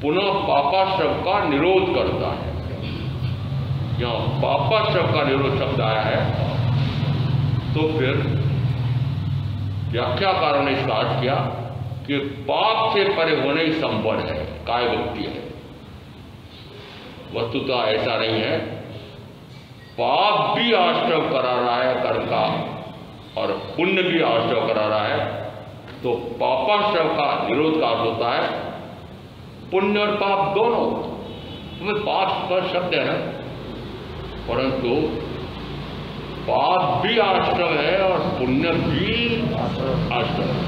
पुनः पापाश्रव का निरोध करता है। यहां पापाश्रव का निरोध शब्द आया है, तो फिर व्याख्याकारों ने इसका अर्थ किया कि पाप से परे होने ही संवर है, काय गुप्ति है। वस्तुतः ऐसा नहीं है। पाप भी आश्रव करा रहा है कर्म का, और पुण्य भी आश्रव करा रहा है। तो पापाश्रव का निरोध का अर्थ होता है पुण्य और पाप दोनों। तुम्हें पाप पर शब्द है ना, परंतु पाप भी आश्रव है और पुण्य भी आश्रव है।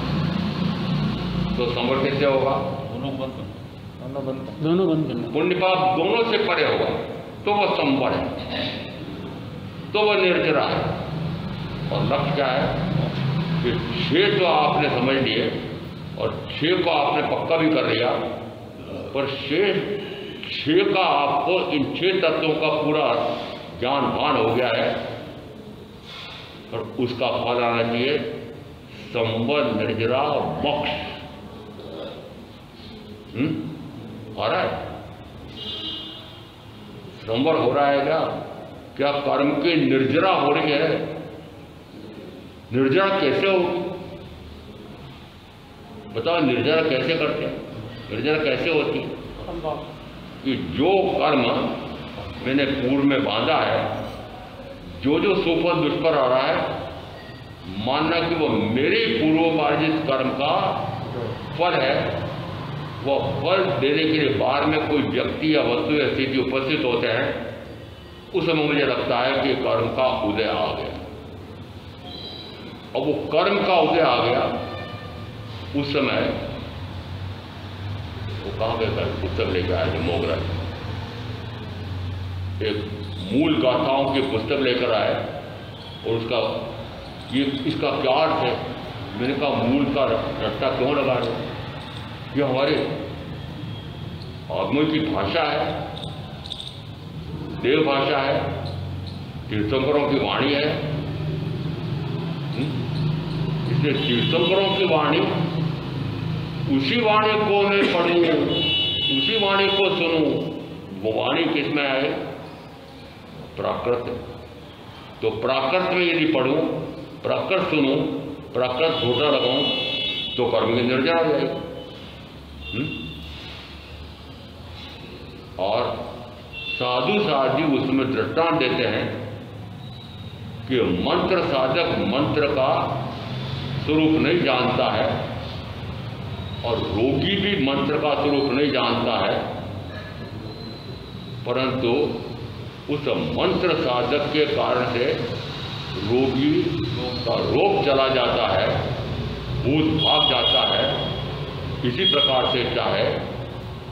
तो संवर कैसे होगा? दोनों बंद करना। पुण्य पाप दोनों से परे होगा तो वह संवर है, तो वह निर्जरा है। और लक्ष्य क्या है कि 6 तो आपने समझ लिए और 6 को आपने पक्का भी कर लिया, पर शेष 6 का आपको इन 6 तत्वों का पूरा ज्ञान भान हो गया है। और उसका फल आना चाहिए संवर, निर्जरा, मोक्ष। आ रहा है? संवर हो रहा है क्या? क्या कर्म की निर्जरा हो रही है? निर्जरा कैसे होगी? बताओ, निर्जरा कैसे करते हैं? निर्जरा कैसे होती है? कि जो कर्म मैंने पूर्व में बांधा है, जो सुफल दुष्ट पर आ रहा है, मानना कि वो मेरे पूर्वोपार्जित कर्म का फल है। वह फल देने के लिए बाहर में कोई व्यक्ति या वस्तु या स्थिति उपस्थित होते हैं, उस समय मुझे लगता है कि कर्म का उदय आ गया। और वो कर्म का उदय आ गया, उस समय वो कहाँ गए? पुस्तक लेकर आए थे मोगरा, एक मूल गाथाओं की पुस्तक लेकर आए, और उसका इसका क्या अर्थ है? मैंने कहा मूल का रट्टा क्यों लगा रहे? ये हमारे आदमियों की भाषा है, देव भाषा है, तीर्थंकरों की वाणी है। इसलिए तीर्थंकरों की वाणी, उसी वाणी को मैं पढ़ूं, उसी वाणी को सुनूं। वो वाणी किसमें आए? प्राकृत। तो प्राकृत में यदि पढ़ूं, प्राकृत सुनूं, प्राकृत घोटा लगाऊं, तो कर्म की निर्जरा हो जाएगी। और साधु साधी उसमें दृष्टांत देते हैं कि मंत्र साधक मंत्र का स्वरूप नहीं जानता है और रोगी भी मंत्र का स्वरूप नहीं जानता है, परंतु उस मंत्र साधक के कारण से रोगी का रोग चला जाता है, भूत भाग जाता है। इसी प्रकार से चाहे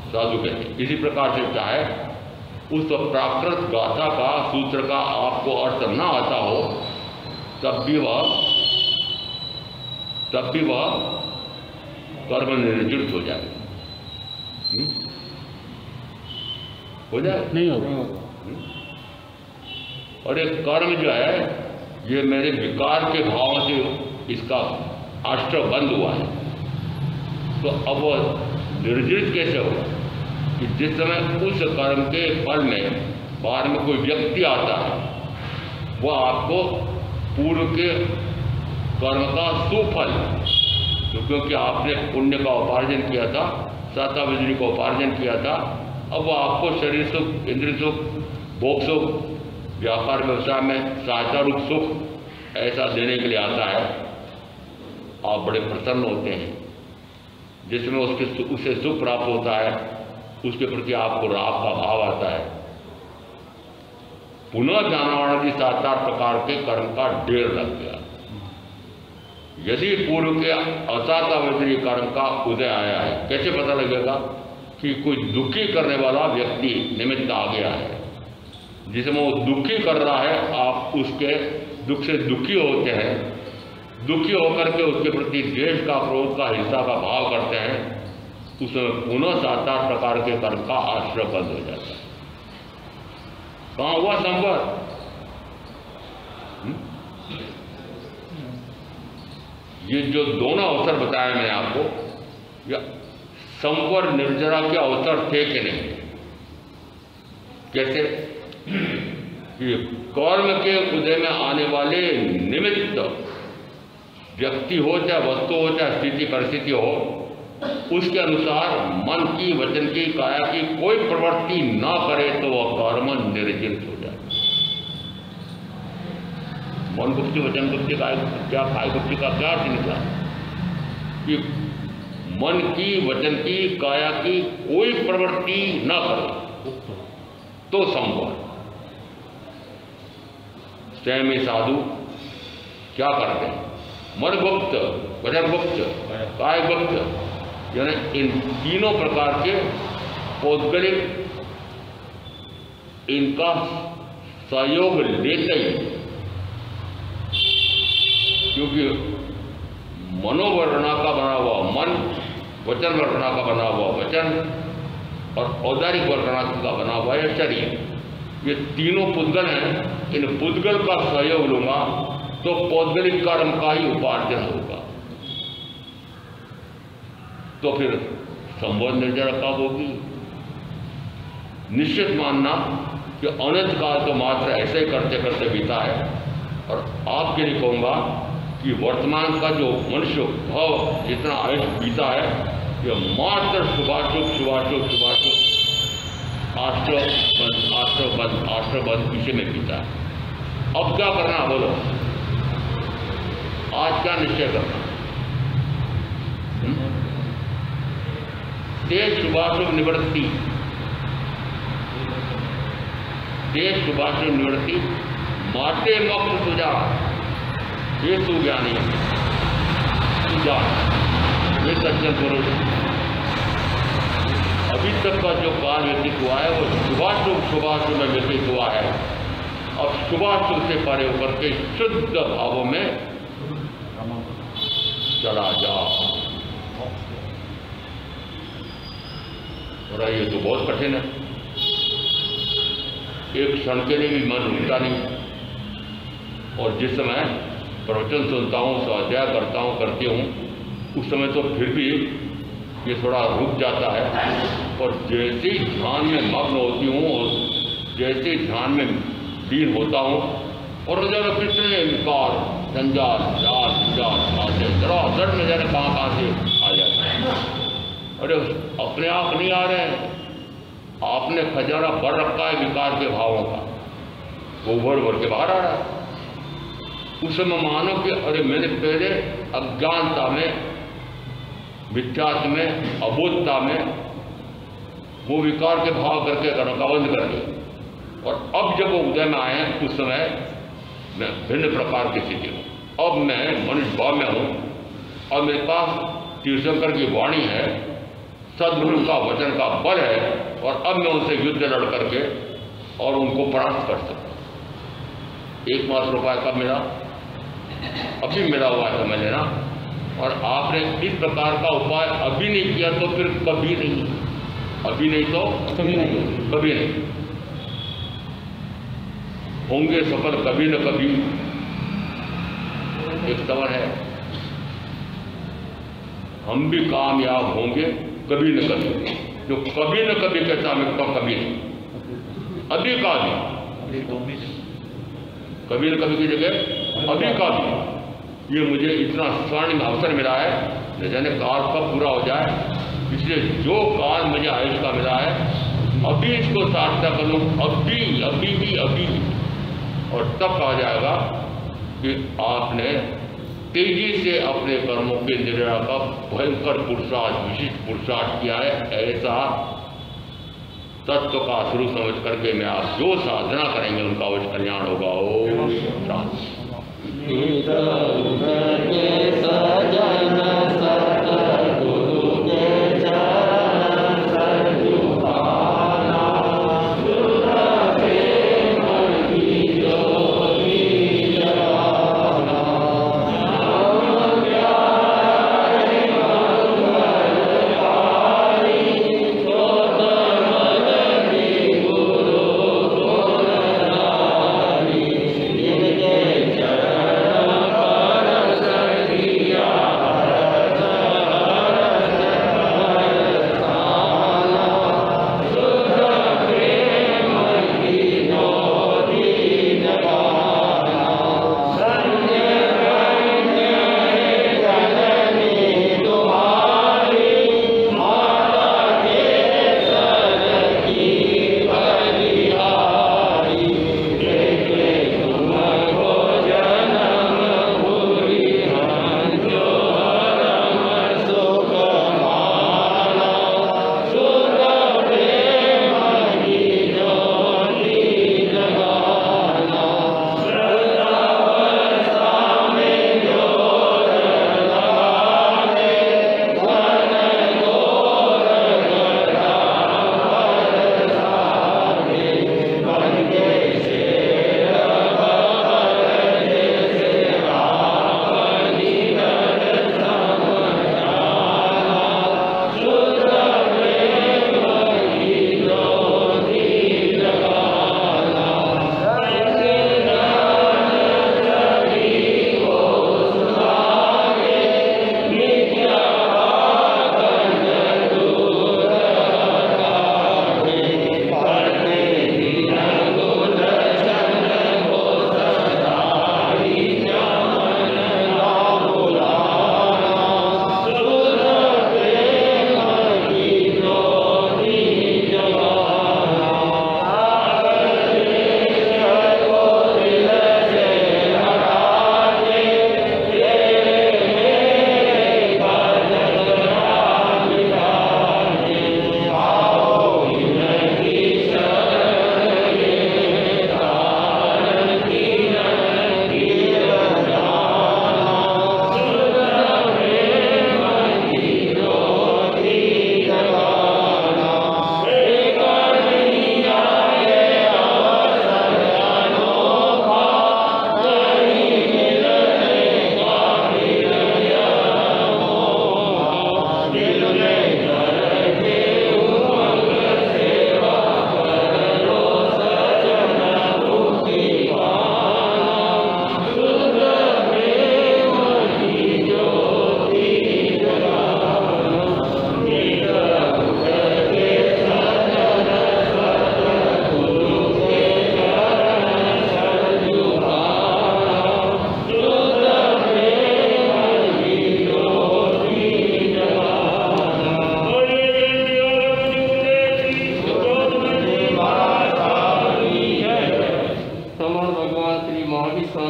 साधु कहते, इसी प्रकार से चाहे उस प्राकृत गाथा का सूत्र का आपको अर्थ न आता हो, तब भी वह कर्म निर्जित हो जाए। हो जाए नहीं होगा। और एक कर्म जो है ये मेरे विकार के भाव से इसका आश्रय बंद हुआ है, तो अब वह निर्जित कैसे होगा कि जिस समय उस कर्म के फल में बाद में कोई व्यक्ति आता है, वह आपको पूर्व के कर्म का सुफल, तो क्योंकि आपने पुण्य का उपार्जन किया था, साता बिजली का उपार्जन किया था, अब वह आपको शरीर सुख, इंद्रिय सुख, भोग सुख, व्यापार व्यवसाय में सहायता रूप सुख ऐसा देने के लिए आता है। आप बड़े प्रसन्न होते हैं, जिसमें उसे सुख प्राप्त होता है, उसके प्रति आपको राग का भाव आता है। पुनः ज्ञानवाणी 7-8 प्रकार के कर्म का ढेर लग गया। यदि पूर्व के असातावधि कर्म का उदय आया है, कैसे पता लगेगा कि कोई दुखी करने वाला व्यक्ति निमित्त आ गया है, जिसमें वो दुखी कर रहा है, आप उसके दुख से दुखी होते हैं, दुखी होकर के उसके प्रति द्वेष का, क्रोध का, हिंसा का भाव करते हैं, उसमें पुनः 7-8 प्रकार के कर्म का आश्रय बंद हो जाता है। कहाँ हुआ संवर? ये जो दोनों अवसर बताए मैंने आपको, या संवर निर्जरा के अवसर थे कि नहीं? कैसे? कि कर्म के उदय में आने वाले निमित्त व्यक्ति हो, चाहे वस्तु हो, चाहे स्थिति परिस्थिति हो, उसके अनुसार मन की, वचन की, काया की कोई प्रवृत्ति न करे तो वह कर्म निर्जित हो जाए। मन गुप्ति, वचन गुप्ति, काय गुप्ति का क्या अर्थ निकला? कि मन की, वचन की, काया की कोई प्रवृत्ति न करे तो संभव। स्वयं साधु क्या करते हैं? मन गुप्त, वचन गुप्त, काय गुप्त, यानी इन तीनों प्रकार के पौद्गलिक इनका सहयोग लेते ही, क्योंकि मनोवर्णना का बना हुआ मन, वचन वर्णना का बना हुआ वचन और औदारिक वर्णना का बना हुआ यह शरीर, ये तीनों पुद्गल हैं। इन पुद्गल का सहयोग लूंगा तो पौद्गलिक कर्म का ही उपार्जन होगा। तो फिर संबोध निर्जरा कब होगी? निश्चित मानना कि अनंत काल तो मात्र ऐसे ही करते करते बीता है। और आपके लिए कहूँगा कि वर्तमान का जो मनुष्य भाव जितना आयुष बीता है, यह मात्र शुभाशुभ शुभाशुभ शुभाशुभ आश्रबंध इसी में बीता है। अब क्या करना बोलो? आज क्या निश्चय करना? तेज शुभाशुभ निवृत्ति, तेज शुभाशुभ निवृत्ति माटे मोक्ष तुझा, ये सुज्ञानी तुझा, ये सज्जन पुरुष। अभी तक का जो काल व्यतीत हुआ है वो शुभाशुभ में व्यतीत हुआ है। अब शुभाशुभ से परे होकर के शुद्ध भावों में चला जाओ। और ये तो बहुत कठिन है, एक क्षण के लिए भी मन रुकता नहीं। और जिस समय प्रवचन सुनता हूँ, स्वाध्याय करता हूँ, करती हूँ, उस समय तो फिर भी ये थोड़ा रुक जाता है। और जैसे ही ध्यान में मग्न होती हूँ और जैसे ही ध्यान में लीन होता हूँ, और जरा कितने विकार, जंजाल, आते दर में जाने कहाँ से आ जाते हैं। अरे अपने आप नहीं आ रहे हैं, आपने खजाना भर रखा है विकार के भावों का, वो भर भर के बाहर आ रहा है। उस समय मानो कि अरे मैंने पहले अज्ञानता में, मिथ्यात्व में, अबोधता में वो विकार के भाव करके घरों का बंद कर दिया, और अब जब वो उदय में आए हैं उस समय मैं भिन्न प्रकार की स्थिति हूँ। अब मैं मनुष्य भाव में हूँ और मेरे पास तीर्थंकर की वाणी है, सद्गुरु का वचन का बल है, और अब मैं उनसे युद्ध लड़ करके और उनको परास्त कर सकता हूँ। 1 मास रुपये कब मिला? अभी मिला हुआ है, समझ लेना। और आपने इस प्रकार का उपाय अभी नहीं किया तो फिर कभी नहीं, अभी नहीं तो कभी नहीं, कभी नहीं होंगे सफल कभी न कभी। एक सवाल है, हम भी कामयाब होंगे कभी न कभी। जो कभी न कभी कहता मैं कभी नहीं, अभी का भी, कभी न कभी की जगह अभी का भी। ये मुझे इतना स्वर्णिम अवसर मिला है, न जाने काल कब पूरा हो जाए, इसलिए जो काल मुझे आयुष का मिला है अभी इसको सार्थक करूँ, अभी अभी भी अभी। और तब कहा जाएगा कि आपने तेजी से अपने कर्मों के निर्णय का भयंकर पुरुषार्थ, विशिष्ट पुरुषार्थ किया है। ऐसा तत्व का शुरू समझ करके मैं आप जो साधना करेंगे उनका अवश्य कल्याण होगा। ओम शांति।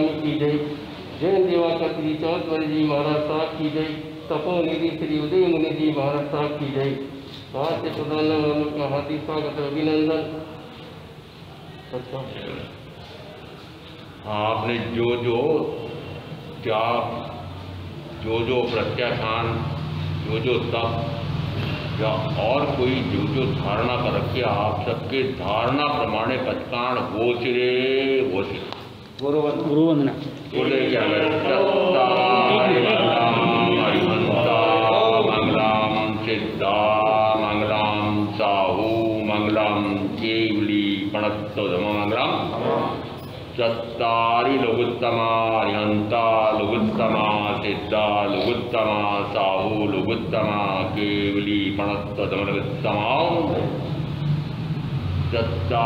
स्वामी की जय। जैन दिवाकर श्री चौधरी जी महाराज साहब की जय। तपोनिधि श्री उदय मुनि जी महाराज साहब की जय। भारतीय प्रधानमंत्री का हार्दिक स्वागत अभिनंदन। आपने जो त्याग, जो प्रत्याख्यान, जो तप या और कोई जो धारणा कर रखी है, आप सबके धारणा प्रमाणे पचकान हो चिरे हो चिरे। गुरु वंदना। बोले क्या हरिहंता मंगलम सिद्धा मंगलम साहू मंगलम केवली पणत्तोधम मंगलम चत्तारि लघुत्तमा हरिहंता लघुत्तमा सिद्धा लघुत्तमा साहू लघुत्तमा केवली पणत्तोधम लघुत्तमा चत्तारि